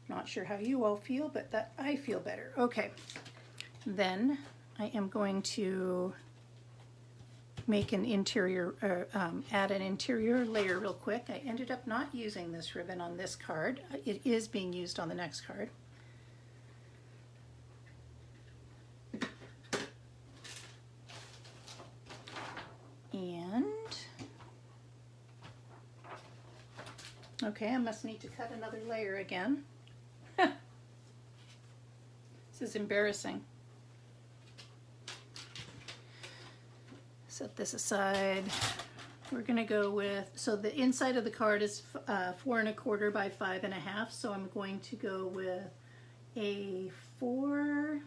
Not sure how you all feel, but that I feel better. Okay, then I am going to make an interior, add an interior layer real quick. I ended up not using this ribbon on this card. It is being used on the next card. And, okay, I must need to cut another layer again. This is embarrassing. Set this aside. We're gonna go with, so the inside of the card is 4 1/4 by 5 1/2. So I'm going to go with a 4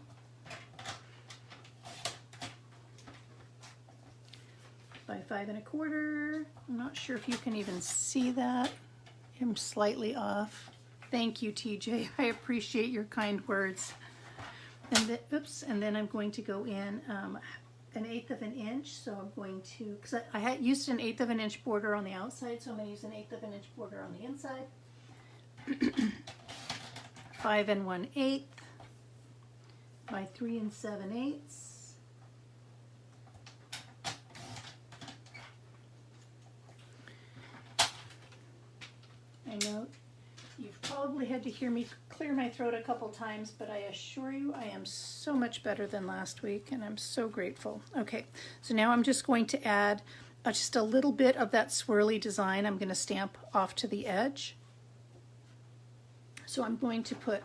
by 5 1/4. I'm not sure if you can even see that. I'm slightly off. Thank you, TJ. I appreciate your kind words. And then, oops, and then I'm going to go in 1/8 of an inch. So I'm going to, because I had used an 1/8 of an inch border on the outside, so I'm going to use an 1/8 of an inch border on the inside. 5 1/8 by 3 7/8. I know you've probably had to hear me clear my throat a couple times, but I assure you I am so much better than last week, and I'm so grateful. Okay, so now I'm just going to add just a little bit of that swirly design. I'm going to stamp off to the edge. So I'm going to put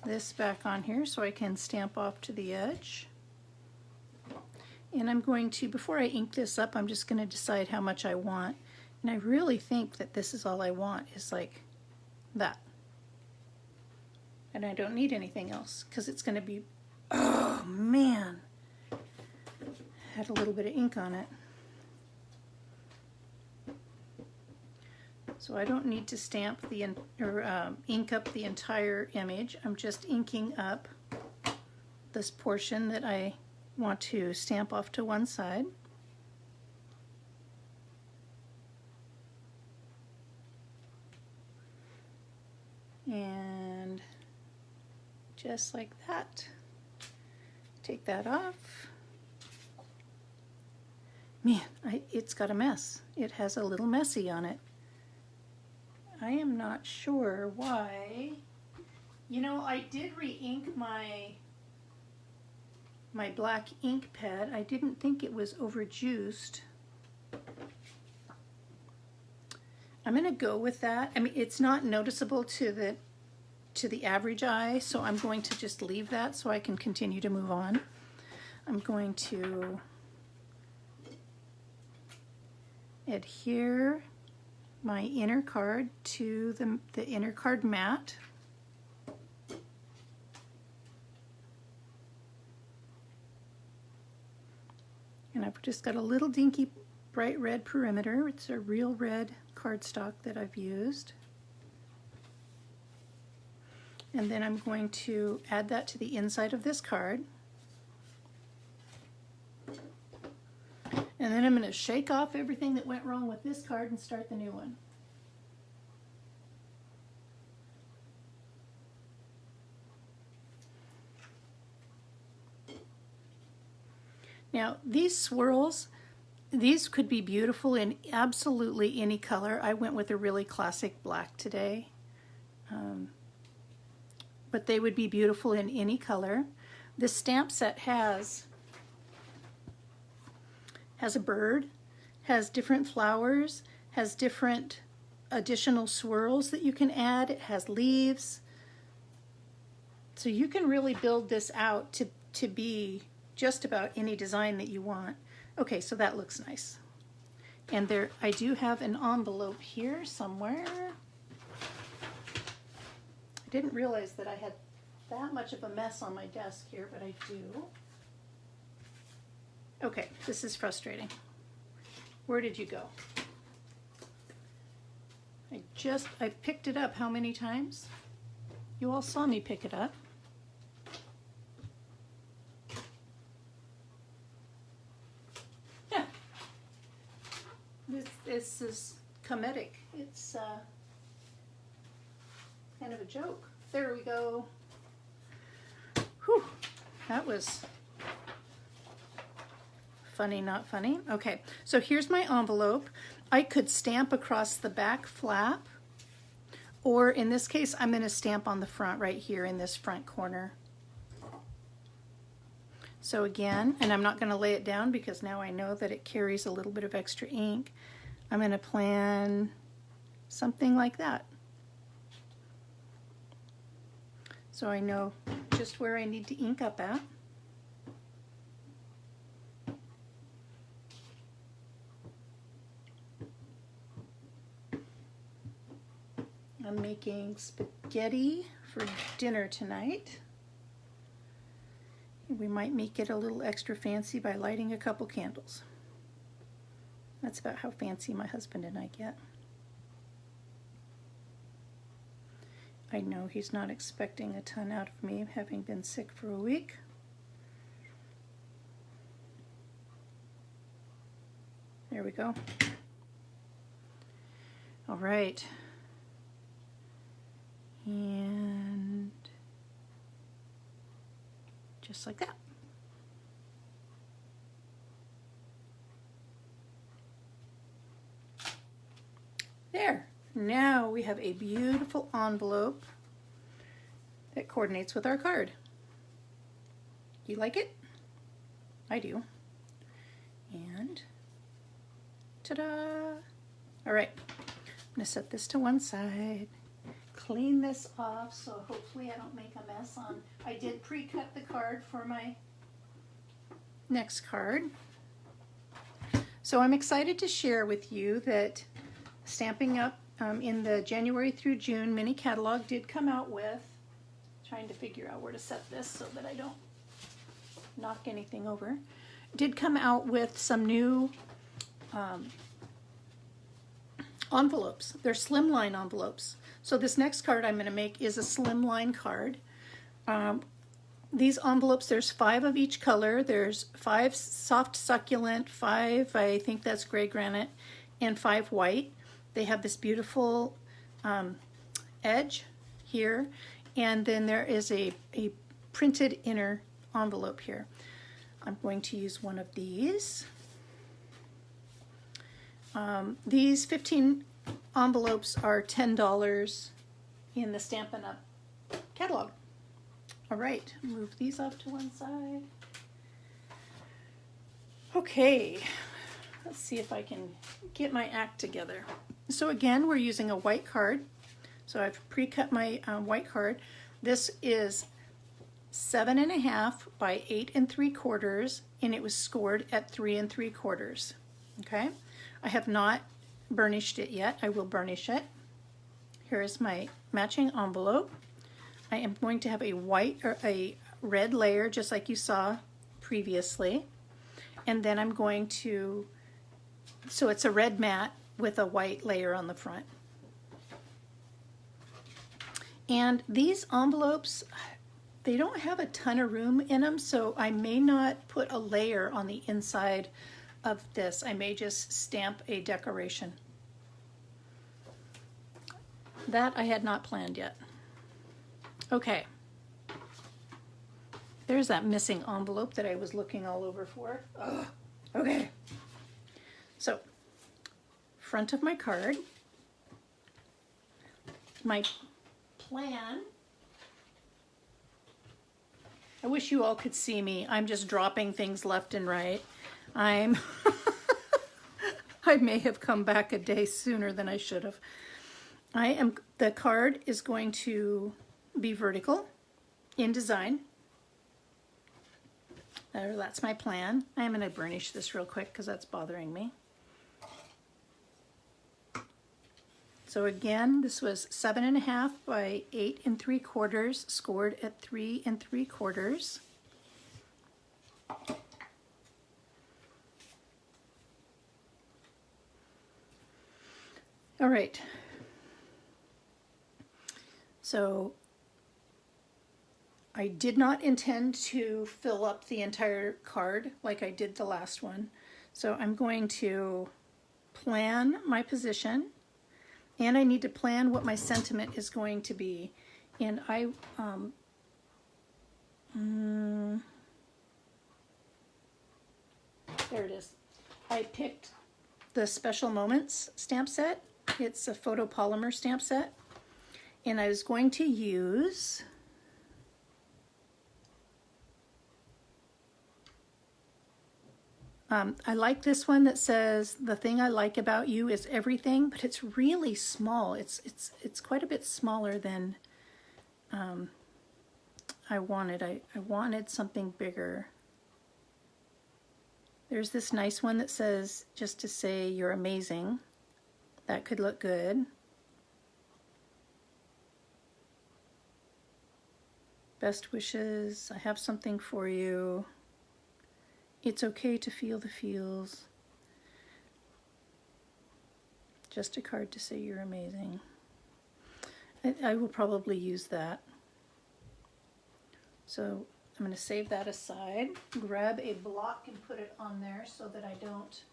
this back on here so I can stamp off to the edge. And I'm going to, before I ink this up, I'm just going to decide how much I want. And I really think that this is all I want, is like that. And I don't need anything else because it's going to be, oh man, had a little bit of ink on it. So I don't need to stamp the, ink up the entire image. I'm just inking up this portion that I want to stamp off to one side. And just like that, take that off. Man, it's got a mess. It has a little messy on it. I am not sure why. You know, I did re-ink my black ink pad. I didn't think it was overjuiced. I'm going to go with that. I mean, it's not noticeable to the average eye, so I'm going to just leave that so I can continue to move on. I'm going to adhere my inner card to the inner card mat. And I've just got a little dinky bright red perimeter. It's a real red cardstock that I've used. And then I'm going to add that to the inside of this card. And then I'm going to shake off everything that went wrong with this card and start the new one. Now, these swirls, these could be beautiful in absolutely any color. I went with a really classic black today, but they would be beautiful in any color. This stamp set has a bird, has different flowers, has different additional swirls that you can add. It has leaves. So you can really build this out to be just about any design that you want. Okay, so that looks nice. And there, I do have an envelope here somewhere. I didn't realize that I had that much of a mess on my desk here, but I do. Okay, this is frustrating. Where did you go? I picked it up how many times? You all saw me pick it up. Yeah. This is comedic. It's kind of a joke. There we go. Whew, that was funny, not funny. Okay, so here's my envelope. I could stamp across the back flap, or in this case, I'm going to stamp on the front right here in this front corner. So again, and I'm not going to lay it down because now I know that it carries a little bit of extra ink. I'm going to plan something like that. So I know just where I need to ink up at. I'm making spaghetti for dinner tonight. We might make it a little extra fancy by lighting a couple candles. That's about how fancy my husband and I get. I know he's not expecting a ton out of me, having been sick for a week. There we go. All right. And just like that. There. Now we have a beautiful envelope that coordinates with our card. You like it? I do. And ta-da! All right, I'm gonna set this to one side, clean this off so hopefully I don't make a mess on. I did pre-cut the card for my next card. So I'm excited to share with you that Stampin' Up! In the January through June mini catalog did come out with, trying to figure out where to set this so that I don't knock anything over, did come out with some new envelopes. They're slimline envelopes. So this next card I'm going to make is a slimline card. These envelopes, there's 5 of each color. There's 5 soft succulent, 5, I think that's gray granite, and 5 white. They have this beautiful edge here, and then there is a printed inner envelope here. I'm going to use one of these. These 15 envelopes are $10 in the Stampin' Up! Catalog. All right, move these off to one side. Okay, let's see if I can get my act together. So again, we're using a white card. So I've pre-cut my white card. This is 7.5 by 8 3/4, and it was scored at 3 3/4. Okay, I have not burnished it yet. I will burnish it. Here is my matching envelope. I am going to have a white or a red layer, just like you saw previously, and then I'm going to, so it's a red mat with a white layer on the front. And these envelopes, they don't have a ton of room in them, so I may not put a layer on the inside of this. I may just stamp a decoration. That I had not planned yet. Okay. There's that missing envelope that I was looking all over for. Ugh. Okay. So, front of my card. My plan I wish you all could see me. I'm just dropping things left and right. I may have come back a day sooner than I should have. The card is going to be vertical in design. That's my plan. I am going to burnish this real quick because that's bothering me. So again, this was 7.5 by 8 3/4, scored at 3 3/4. All right. So I did not intend to fill up the entire card like I did the last one. So I'm going to plan my position, and I need to plan what my sentiment is going to be. And there it is. I picked the Special Moments stamp set. It's a photopolymer stamp set. And I was going to use I like this one that says, "The thing I like about you is everything," but it's really small. It's quite a bit smaller than I wanted. I wanted something bigger. There's this nice one that says, "Just to say you're amazing." That could look good. Best wishes, I have something for you. It's okay to feel the feels. Just a card to say you're amazing. I will probably use that. So I'm going to save that aside. Grab a block and put it on there so that I don't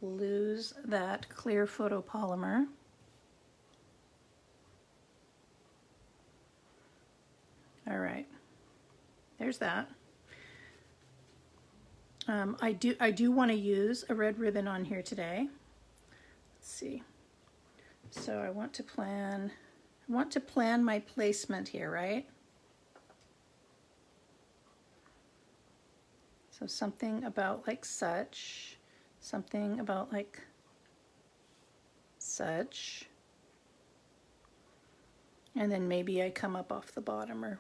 lose that clear photopolymer. All right, there's that. I do want to use a red ribbon on here today. Let's see. So I want to plan my placement here, right? So something about like such, something about like such, and then maybe I come up off the bottom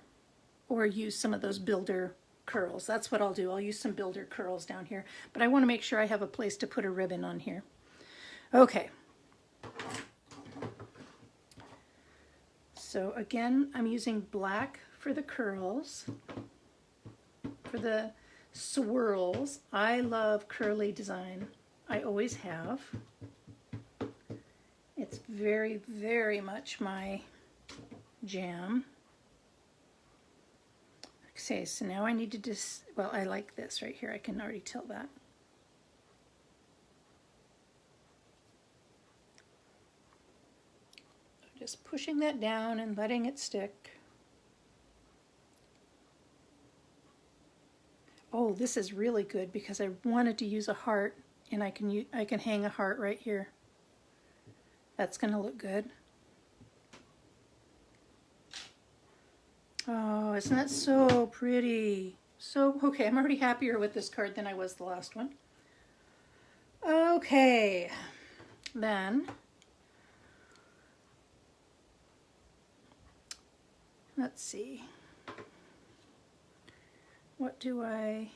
or use some of those builder curls. That's what I'll do. I'll use some builder curls down here, but I want to make sure I have a place to put a ribbon on here. Okay. So again, I'm using black for the curls. For the swirls, I love curly design. I always have. It's very, very much my jam. Okay, so now I need to well, I like this right here. I can already tell that. Just pushing that down and letting it stick. Oh, this is really good because I wanted to use a heart, and I can hang a heart right here. That's going to look good. Oh, isn't that so pretty? So, okay, I'm already happier with this card than I was the last one. Okay, then let's see. What do I...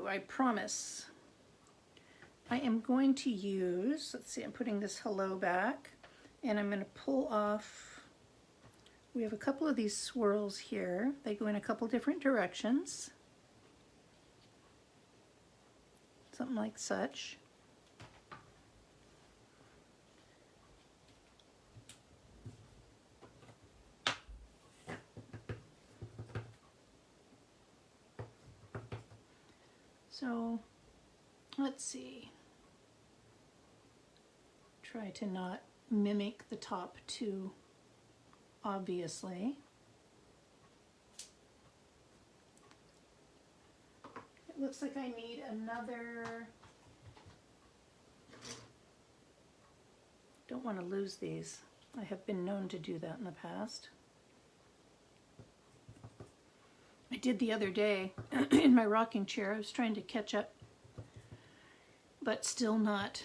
I promise, I am going to use, let's see, I'm putting this hello back, and I'm going to pull off, we have a couple of these swirls here. They go in a couple different directions. Something like such. So let's see. Try to not mimic the top too obviously. It looks like I need another Don't want to lose these. I have been known to do that in the past. I did the other day in my rocking chair. I was trying to catch up, but still not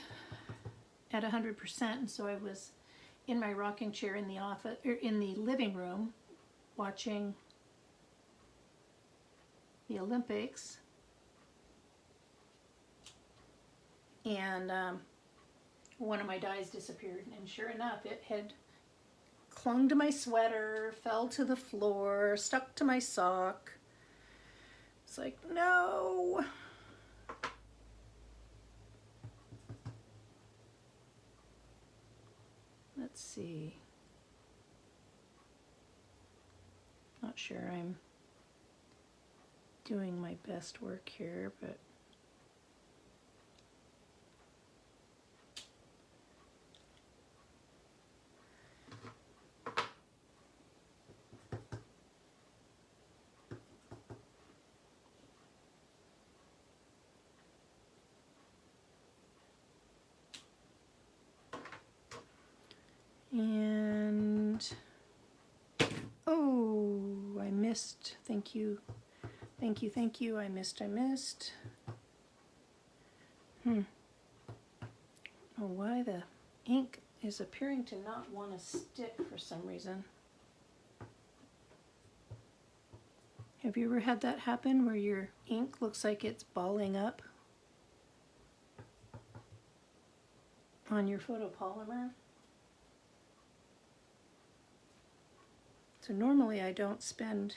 at 100%. And so I was in my rocking chair in the office, or in the living room, watching the Olympics. And one of my dies disappeared, and sure enough, it had clung to my sweater, fell to the floor, stuck to my sock. It's like, no. Let's see. Not sure I'm doing my best work here, but and oh, I missed. Thank you. Thank you, thank you. I missed. Oh, why the ink is appearing to not want to stick for some reason. Have you ever had that happen where your ink looks like it's balling up on your photopolymer? So normally I don't spend,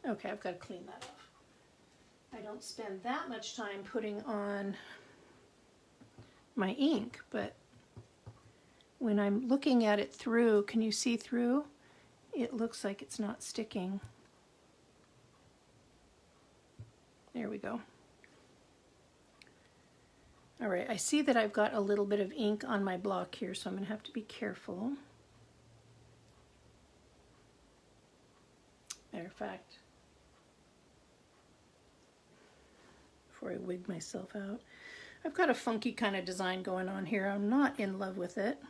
okay, I've got to clean that off. I don't spend that much time putting on my ink, but when I'm looking at it through, can you see through? It looks like it's not sticking. There we go. All right, I see that I've got a little bit of ink on my block here, so I'm going to have to be careful. Matter of fact, before I wig myself out, I've got a funky kind of design going on here. I'm not in love with it,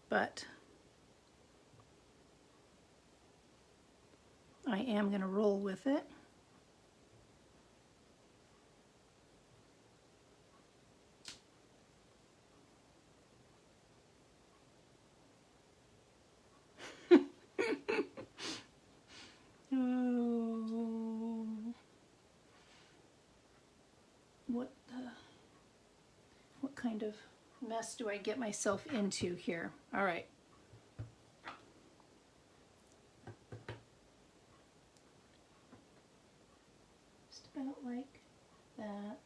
but I am going to roll with it. Oh, what kind of mess do I get myself into here? All right. Just about like that.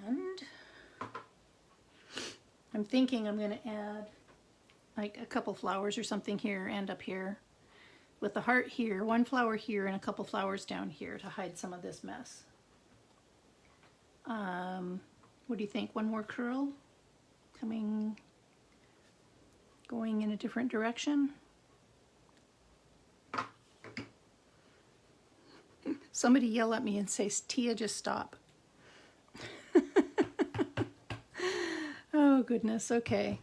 And I'm thinking I'm going to add like a couple flowers or something here and up here, with the heart here, one flower here, and a couple flowers down here to hide some of this mess. What do you think? One more curl? Going in a different direction? Somebody yell at me and say, Tia, just stop. Oh goodness, okay.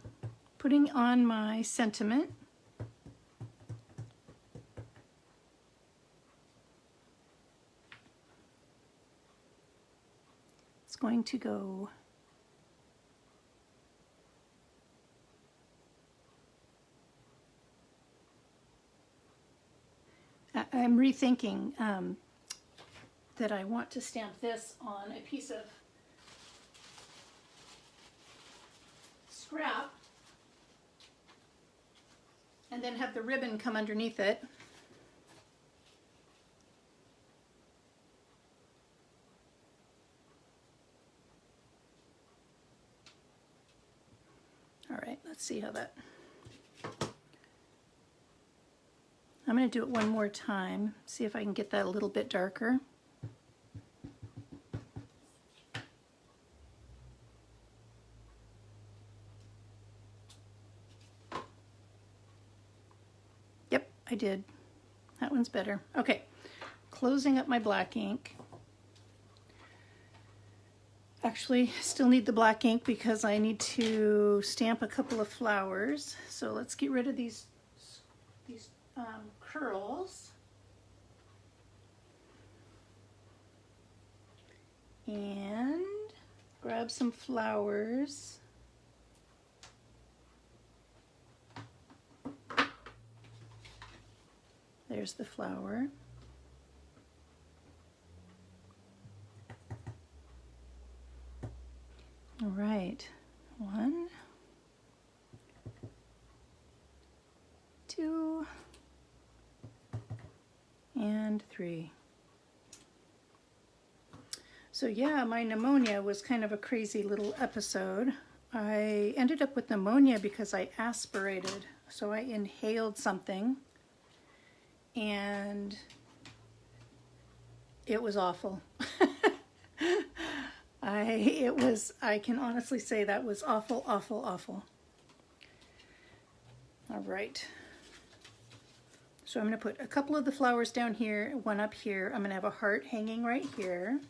Putting on my sentiment. It's going to go I'm rethinking that I want to stamp this on a piece of scrap and then have the ribbon come underneath it. All right, let's see how that... I'm going to do it one more time, see if I can get that a little bit darker. Yep, I did. That one's better. Okay, closing up my black ink. Actually, still need the black ink because I need to stamp a couple of flowers. So let's get rid of these curls. And grab some flowers. There's the flower. All right, 1, 2, and 3. So yeah, my pneumonia was kind of a crazy little episode. I ended up with pneumonia because I aspirated. So I inhaled something and it was awful. I can honestly say that was awful, awful, awful. All right. So I'm going to put a couple of the flowers down here, one up here. I'm going to have a heart hanging right here.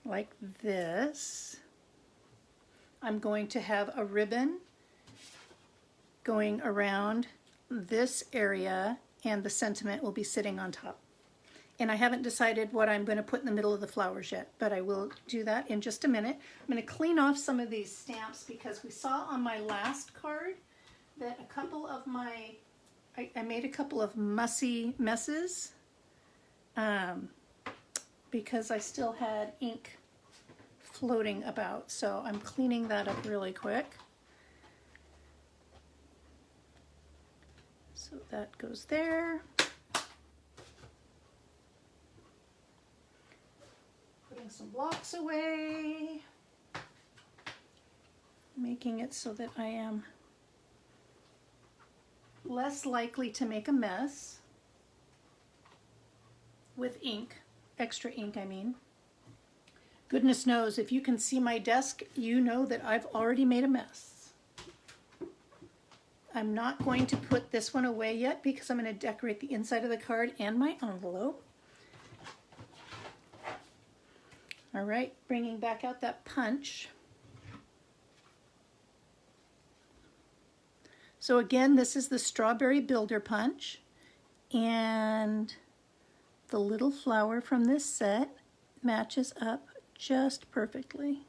Like this. I'm going to have a ribbon going around this area, and the sentiment will be sitting on top. And I haven't decided what I'm going to put in the middle of the flowers yet, but I will do that in just a minute. I'm going to clean off some of these stamps because we saw on my last card that a couple of I made a couple of mussy messes because I still had ink floating about. So I'm cleaning that up really quick. So that goes there. Putting some blocks away. Making it so that I am less likely to make a mess with ink, extra ink I mean. Goodness knows, if you can see my desk, you know that I've already made a mess. I'm not going to put this one away yet because I'm going to decorate the inside of the card and my envelope. All right, bringing back out that punch. So again, this is the Strawberry Builder Punch, and the little flower from this set matches up just perfectly.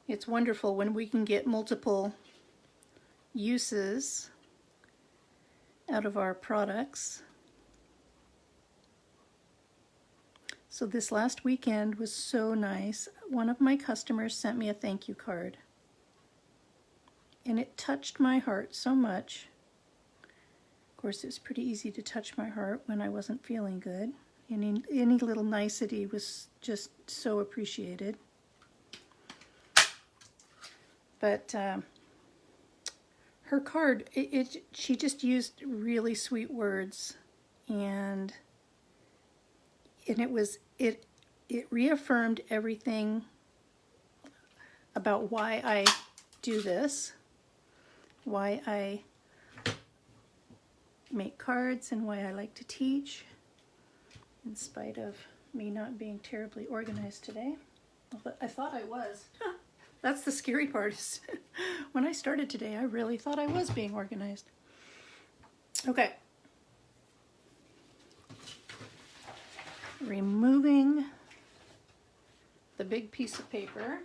It's wonderful when we can get multiple uses out of our products. So this last weekend was so nice. One of my customers sent me a thank you card. And it touched my heart so much. Of course, it was pretty easy to touch my heart when I wasn't feeling good. Any little nicety was just so appreciated. But her card, she just used really sweet words, and it reaffirmed everything about why I do this, why I make cards, and why I like to teach, in spite of me not being terribly organized today. But I thought I was. That's the scary part. Is when I started today, I really thought I was being organized. Okay. Removing the big piece of paper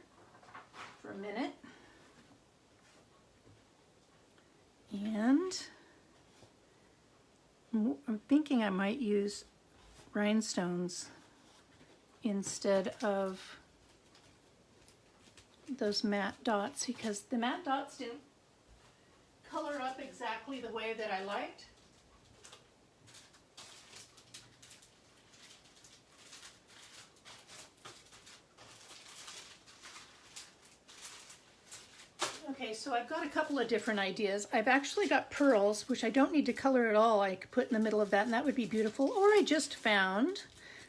for a minute. And I'm thinking I might use rhinestones instead of those matte dots, because the matte dots didn't color up exactly the way that I liked. Okay, so I've got a couple of different ideas. I've actually got pearls, which I don't need to color at all. I could put in the middle of that, and that would be beautiful. Or I just found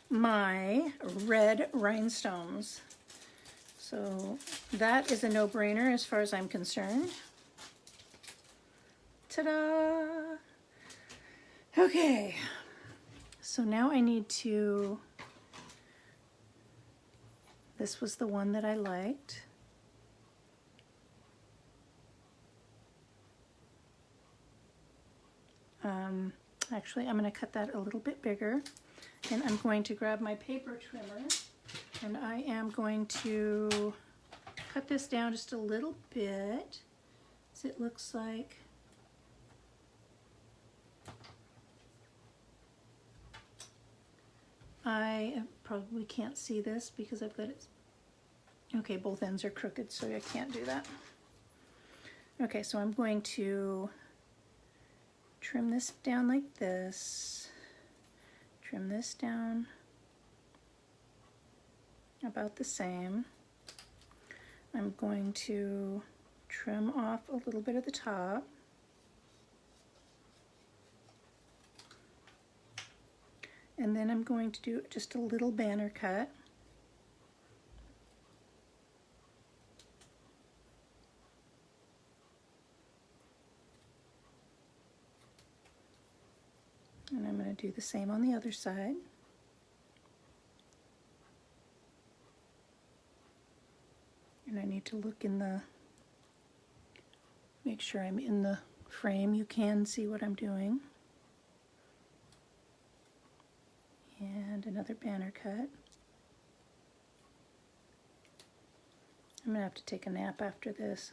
my red rhinestones. So that is a no-brainer as far as I'm concerned. Ta-da! Okay, so now I need to, this was the one that I liked. Actually, I'm going to cut that a little bit bigger, and I'm going to grab my paper trimmer, and I am going to cut this down just a little bit, so it looks like I probably can't see this because I've got it, okay, both ends are crooked, so I can't do that. Okay, so I'm going to trim this down like this, trim this down about the same. I'm going to trim off a little bit of the top. And then I'm going to do just a little banner cut. And I'm going to do the same on the other side. And I need to look in the, make sure I'm in the frame. You can see what I'm doing. And another banner cut. I'm going to have to take a nap after this.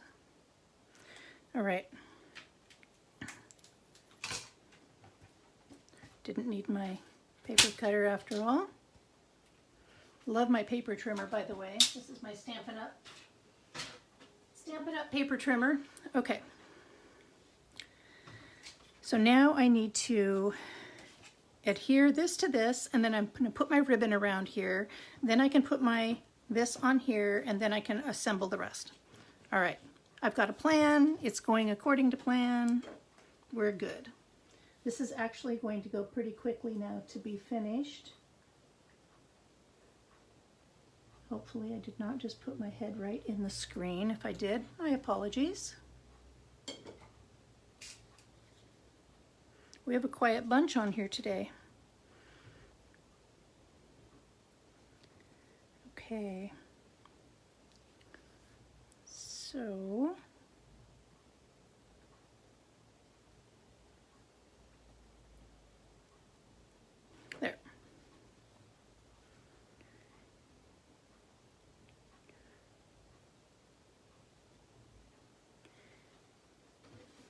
All right. Didn't need my paper cutter after all. Love my paper trimmer, by the way. This is my Stampin' Up paper trimmer. Okay. So now I need to adhere this to this, and then I'm going to put my ribbon around here. Then I can put this on here, and then I can assemble the rest. All right. I've got a plan. It's going according to plan. We're good. This is actually going to go pretty quickly now to be finished. Hopefully I did not just put my head right in the screen. If I did, my apologies. We have a quiet bunch on here today. Okay. So there.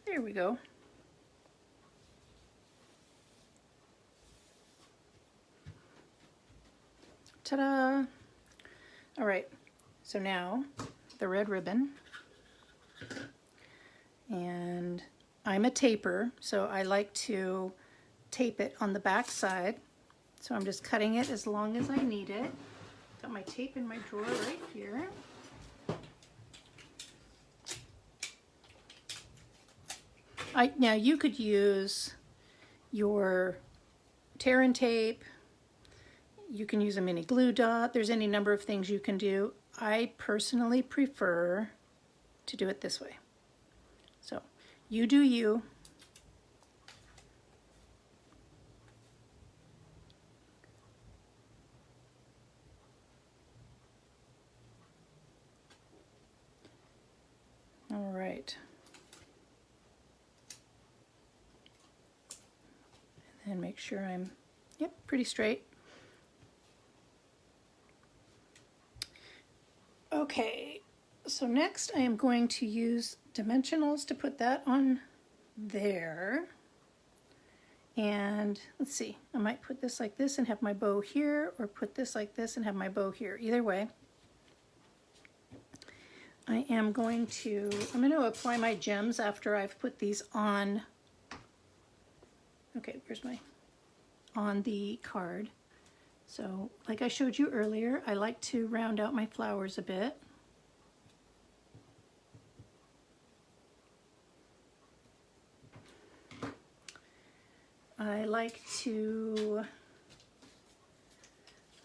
There we go. Ta-da! All right, so now the red ribbon, and I'm a taper, so I like to tape it on the back side. So I'm just cutting it as long as I need it. Got my tape in my drawer right here. Now you could use your tear and tape. You can use a mini glue dot. There's any number of things you can do. I personally prefer to do it this way. So you do you. All right. And then make sure I'm, yep, pretty straight. Okay, so next I am going to use dimensionals to put that on there. And let's see, I might put this like this and have my bow here, or put this like this and have my bow here. Either way, I'm going to apply my gems after I've put these on. Okay, where's on the card. So, like I showed you earlier, I like to round out my flowers a bit. I like to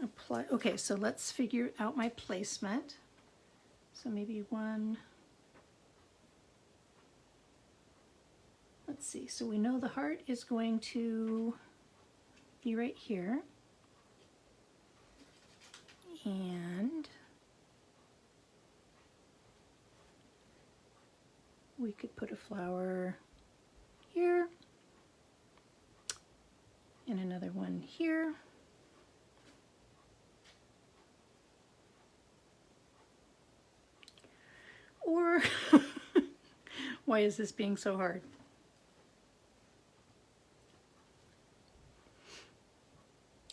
apply, okay, so let's figure out my placement. So maybe one, Let's see, so we know the heart is going to be right here. And we could put a flower here and another one here. Or, why is this being so hard?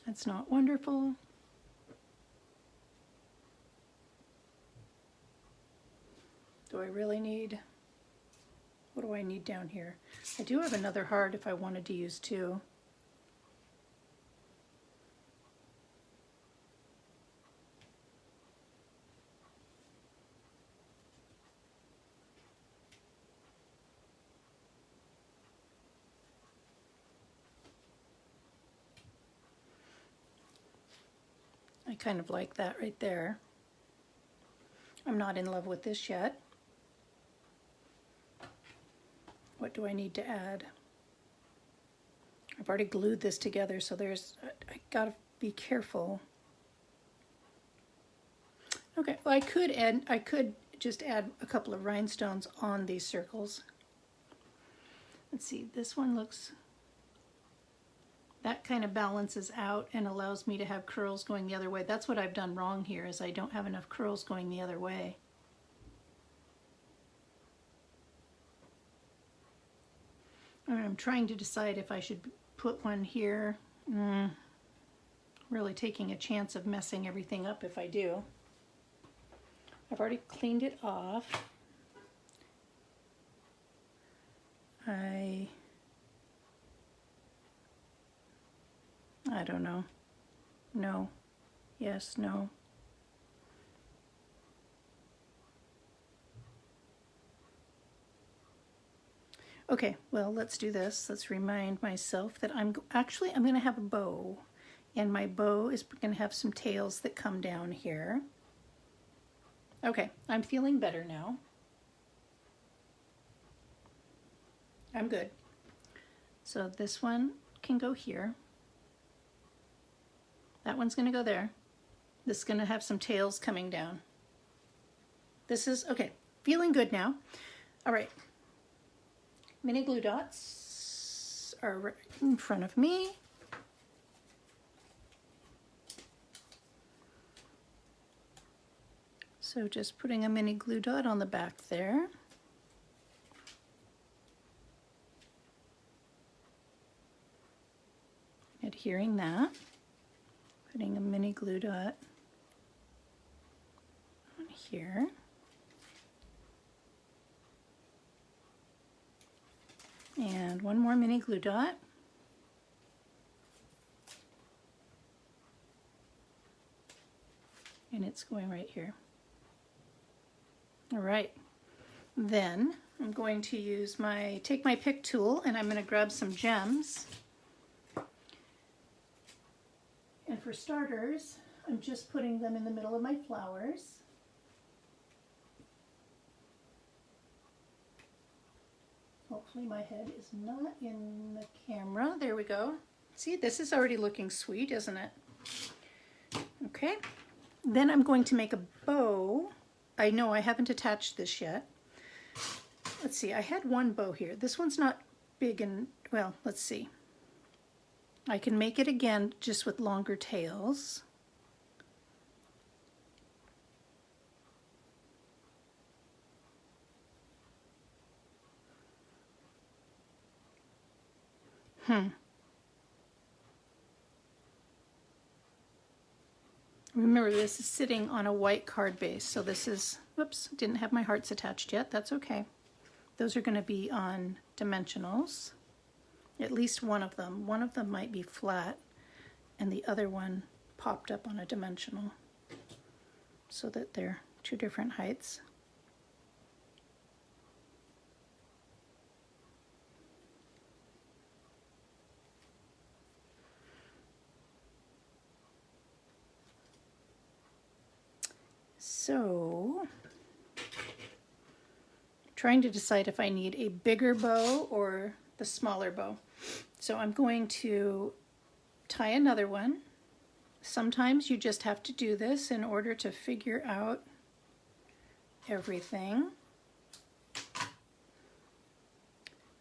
That's not wonderful. Do I really need, what do I need down here? I do have another heart if I wanted to use two. I kind of like that right there. I'm not in love with this yet. What do I need to add? I've already glued this together, so I gotta be careful. Okay, well I could just add a couple of rhinestones on these circles. Let's see, this one looks, that kind of balances out and allows me to have curls going the other way. That's what I've done wrong here, is I don't have enough curls going the other way. And I'm trying to decide if I should put one here. Really taking a chance of messing everything up if I do. I've already cleaned it off. I don't know. No. Yes, no. Okay, well, let's do this. Let's remind myself that I'm going to have a bow, and my bow is going to have some tails that come down here. Okay, I'm feeling better now. I'm good. So this one can go here. That one's going to go there. This is going to have some tails coming down. This is, okay, feeling good now. All right. Mini glue dots are right in front of me. So just putting a mini glue dot on the back there. Adhering that. Putting a mini glue dot on here. And one more mini glue dot. And it's going right here. All right. Then I'm going to use take my pick tool, and I'm going to grab some gems. And for starters, I'm just putting them in the middle of my flowers. Hopefully my head is not in the camera. There we go. See, this is already looking sweet, isn't it? Okay. Then I'm going to make a bow. I know I haven't attached this yet. Let's see, I had one bow here. This one's not big and, well, let's see. I can make it again just with longer tails. Remember, this is sitting on a white card base, so this is, whoops, didn't have my hearts attached yet. That's okay. Those are going to be on dimensionals. At least one of them. One of them might be flat, and the other one popped up on a dimensional, so that they're two different heights. So, trying to decide if I need a bigger bow or the smaller bow. So I'm going to tie another one. Sometimes you just have to do this in order to figure out everything.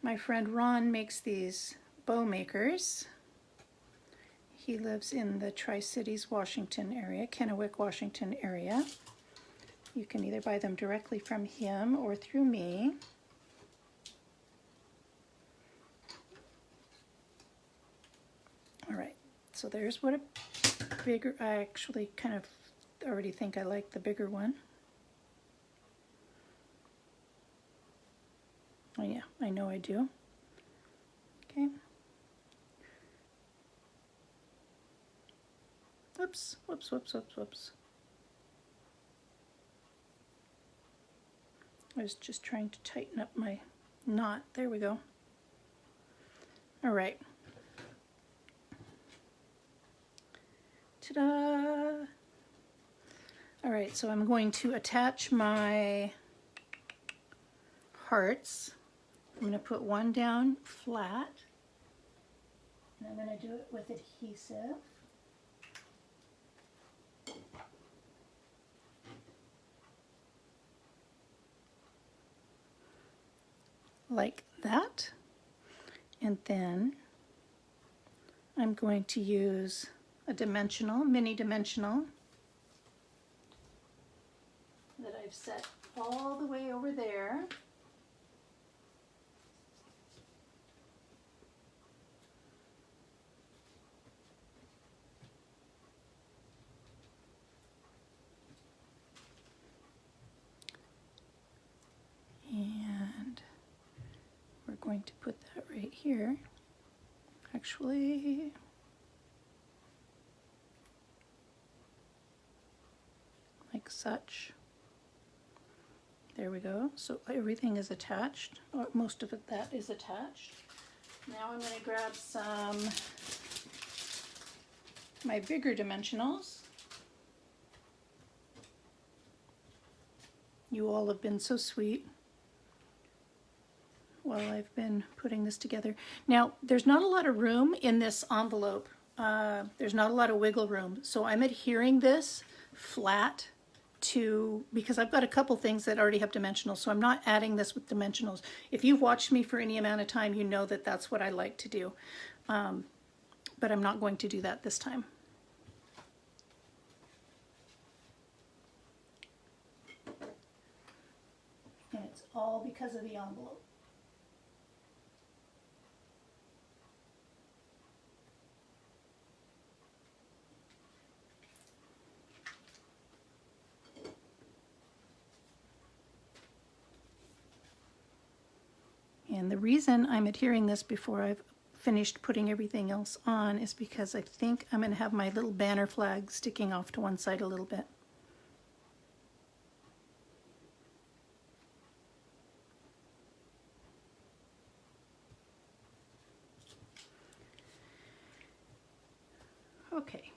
My friend Ron makes these bow makers. He lives in the Tri-Cities, Washington area, Kennewick, Washington area. You can either buy them directly from him or through me. All right, so there's what a bigger, I actually kind of already think I like the bigger one. Oh yeah, I know I do. Okay. Whoops, whoops, whoops, whoops, whoops. I was just trying to tighten up my knot. There we go. All right. Ta-da! All right, so I'm going to attach my hearts. I'm going to put one down flat, and I'm going to do it with adhesive. Like that. And then I'm going to use a dimensional, mini dimensional that I've set all the way over there. And we're going to put that right here. Actually, like such. There we go. So everything is attached, or most of it that is attached. Now I'm going to grab some my bigger dimensionals. You all have been so sweet while I've been putting this together. Now, there's not a lot of room in this envelope. There's not a lot of wiggle room. So I'm adhering this flat to, because I've got a couple things that already have dimensionals, so I'm not adding this with dimensionals. If you've watched me for any amount of time, you know that that's what I like to do. But I'm not going to do that this time. And it's all because of the envelope. And the reason I'm adhering this before I've finished putting everything else on is because I think I'm going to have my little banner flag sticking off to one side a little bit. Okay.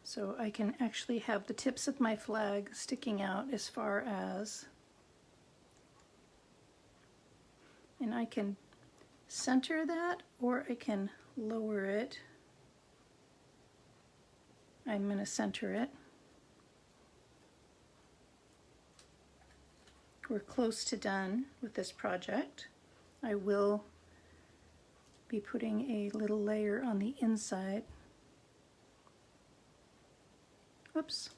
So I can actually have the tips of my flag sticking out as far as, and I can center that or I can lower it. I'm going to center it. We're close to done with this project. I will be putting a little layer on the inside. Whoops,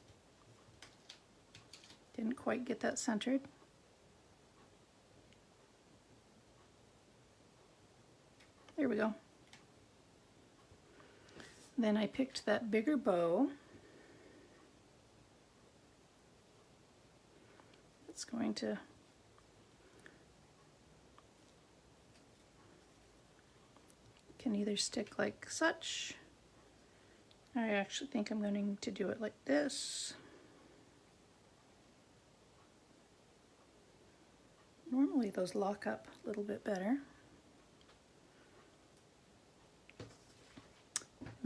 didn't quite get that centered. There we go. Then I picked that bigger bow. It's going to can either stick like such. I actually think I'm going to do it like this. Normally those lock up a little bit better.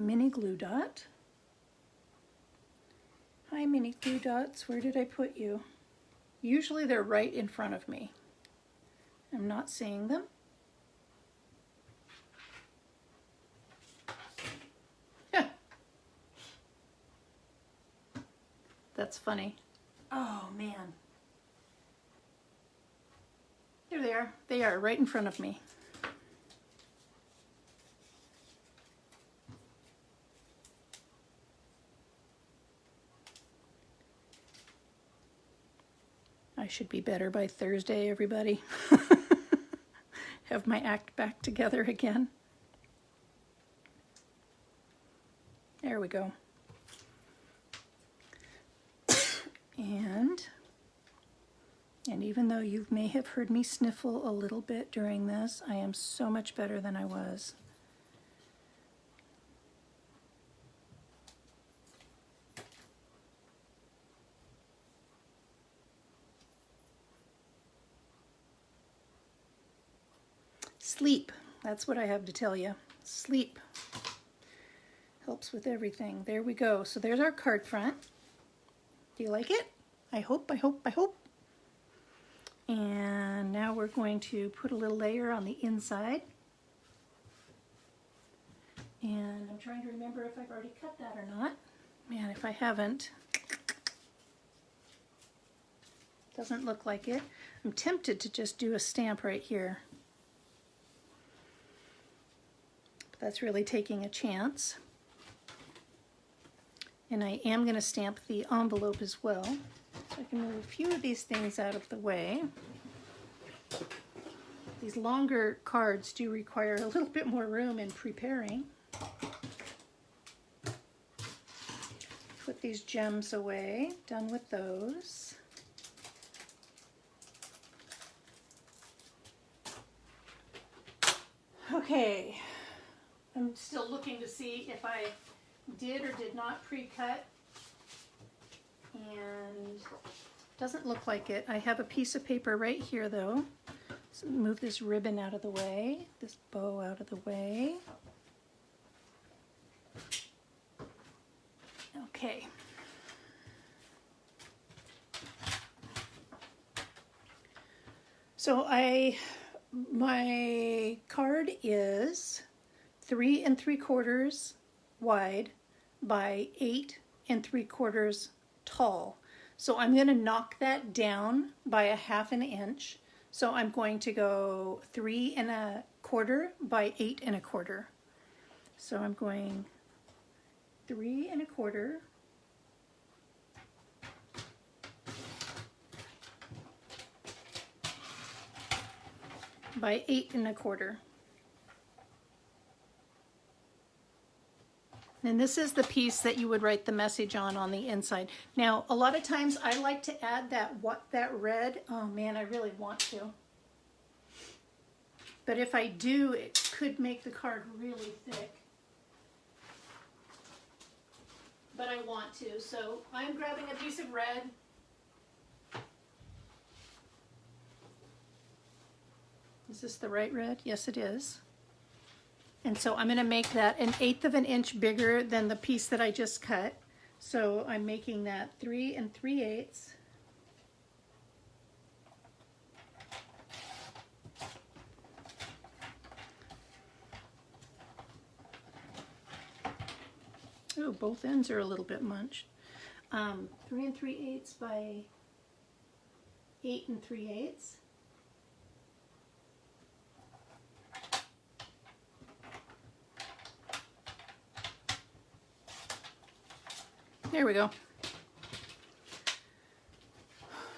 mini glue dot. Hi, mini glue dots. Where did I put you? Usually they're right in front of me. I'm not seeing them. That's funny. Oh man. There they are. They are right in front of me. I should be better by Thursday, everybody. Have my act back together again. There we go. And even though you may have heard me sniffle a little bit during this, I am so much better than I was. Sleep, that's what I have to tell you. Sleep helps with everything. There we go. So there's our card front. Do you like it? I hope, I hope, I hope. And now we're going to put a little layer on the inside. And I'm trying to remember if I've already cut that or not. Man, if I haven't, doesn't look like it. I'm tempted to just do a stamp right here. But that's really taking a chance. And I am going to stamp the envelope as well. So I can move a few of these things out of the way. These longer cards do require a little bit more room in preparing. Put these gems away. Done with those. Okay. I'm still looking to see if I did or did not pre-cut, and doesn't look like it. I have a piece of paper right here though. So move this ribbon out of the way, this bow out of the way. Okay. So my card is 3 3/4 wide by 8 3/4 tall. So I'm going to knock that down by a 1/2 inch. So I'm going to go 3 1/4 by 8 1/4. So I'm going 3 1/4 by 8 1/4. And this is the piece that you would write the message on the inside. Now, a lot of times I like to add that red. Oh man, I really want to. But if I do, it could make the card really thick. But I want to, so I'm grabbing a piece of red. Is this the right red? Yes, it is. And so I'm going to make that 1/8 inch bigger than the piece that I just cut. So I'm making that 3 3/8. Oh, both ends are a little bit munched. 3 3/8 by 8 3/8. There we go.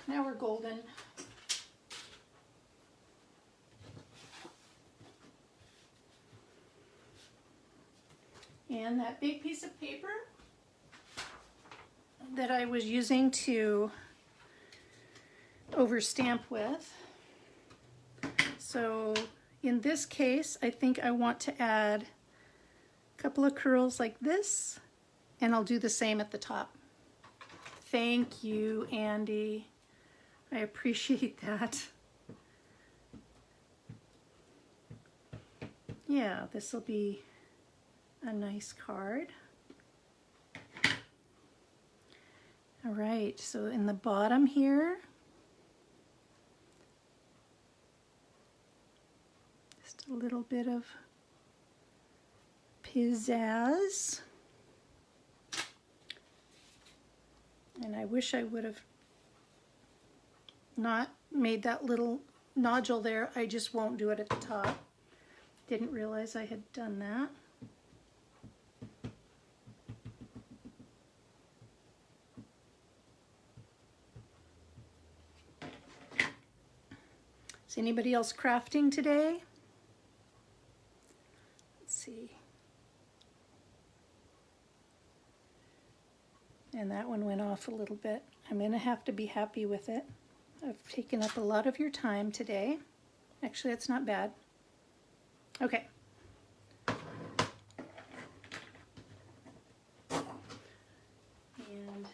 Now we're golden. And that big piece of paper that I was using to overstamp with. So in this case, I think I want to add a couple of curls like this. And I'll do the same at the top. Thank you, Andy. I appreciate that. Yeah, this will be a nice card. All right, so in the bottom here, just a little bit of pizzazz. And I wish I would have not made that little nodule there. I just won't do it at the top. Didn't realize I had done that. Is anybody else crafting today? Let's see. And that one went off a little bit. I'm going to have to be happy with it. I've taken up a lot of your time today. Actually, that's not bad. Okay. And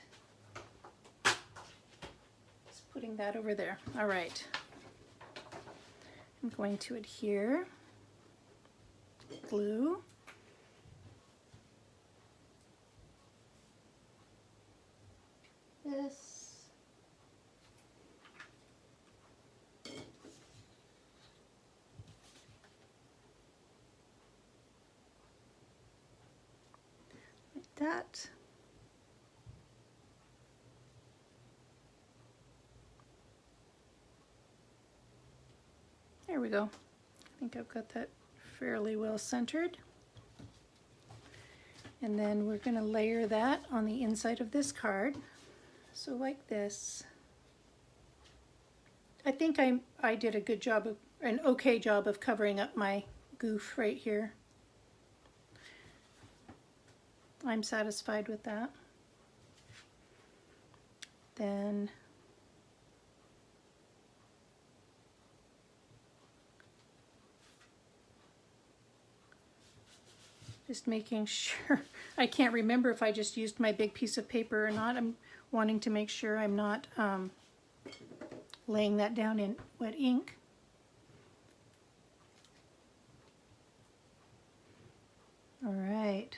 just putting that over there. All right. I'm going to adhere glue. This. Like that. There we go. I think I've got that fairly well centered. And then we're going to layer that on the inside of this card. So like this. I think I did a good job of, an okay job of covering up my goof right here. I'm satisfied with that. Then just making sure, I can't remember if I just used my big piece of paper or not. I'm wanting to make sure I'm not laying that down in wet ink. All right.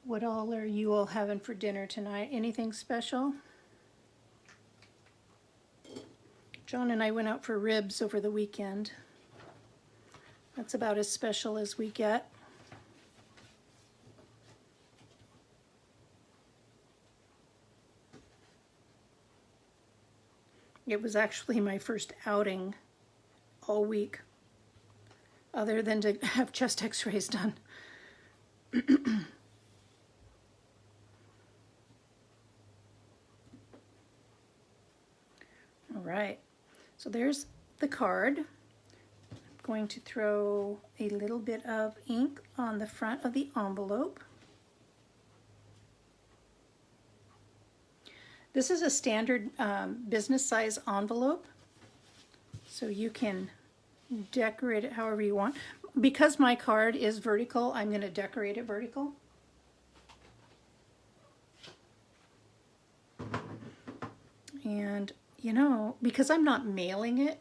What all are you all having for dinner tonight? Anything special? John and I went out for ribs over the weekend. That's about as special as we get. It was actually my first outing all week, other than to have chest x-rays done. All right, so there's the card. I'm going to throw a little bit of ink on the front of the envelope. This is a standard business size envelope, so you can decorate it however you want. Because my card is vertical, I'm going to decorate it vertical. And you know, because I'm not mailing it,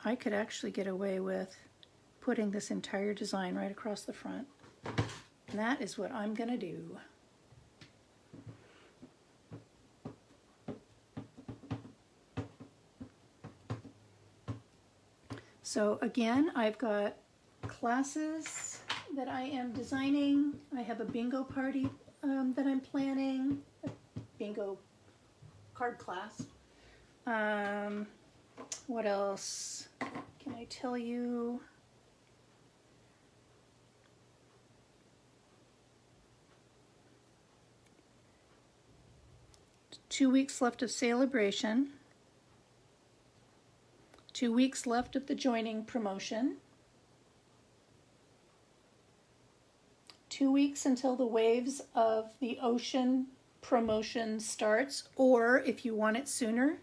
I could actually get away with putting this entire design right across the front. And that is what I'm going to do. So again, I've got classes that I am designing. I have a bingo party that I'm planning, a bingo card class. What else can I tell you? Two weeks left of celebration. 2 weeks left of the joining promotion. 2 weeks until the Waves of the Ocean promotion starts, or if you want it sooner,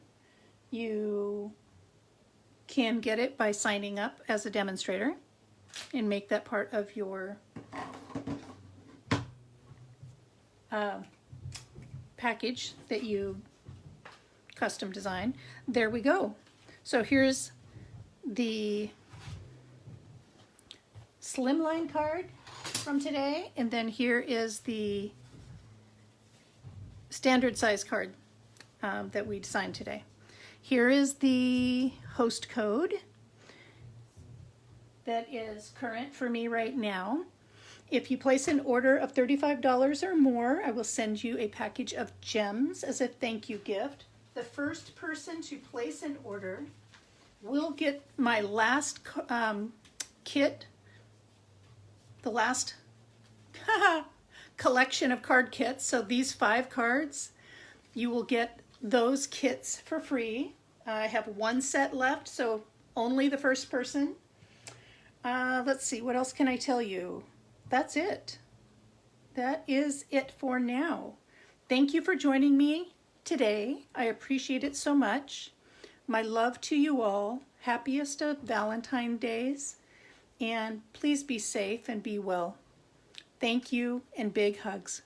you can get it by signing up as a demonstrator and make that part of your package that you custom design. There we go. So here's the Slimline card from today, and then here is the standard size card that we designed today. Here is the host code that is current for me right now. If you place an order of $35 or more, I will send you a package of gems as a thank you gift. The first person to place an order will get my last kit, the last collection of card kits. So these 5 cards, you will get those kits for free. I have 1 set left, so only the first person. Let's see, what else can I tell you? That's it. That is it for now. Thank you for joining me today. I appreciate it so much. My love to you all. Happiest of Valentine's Days. And please be safe and be well. Thank you and big hugs.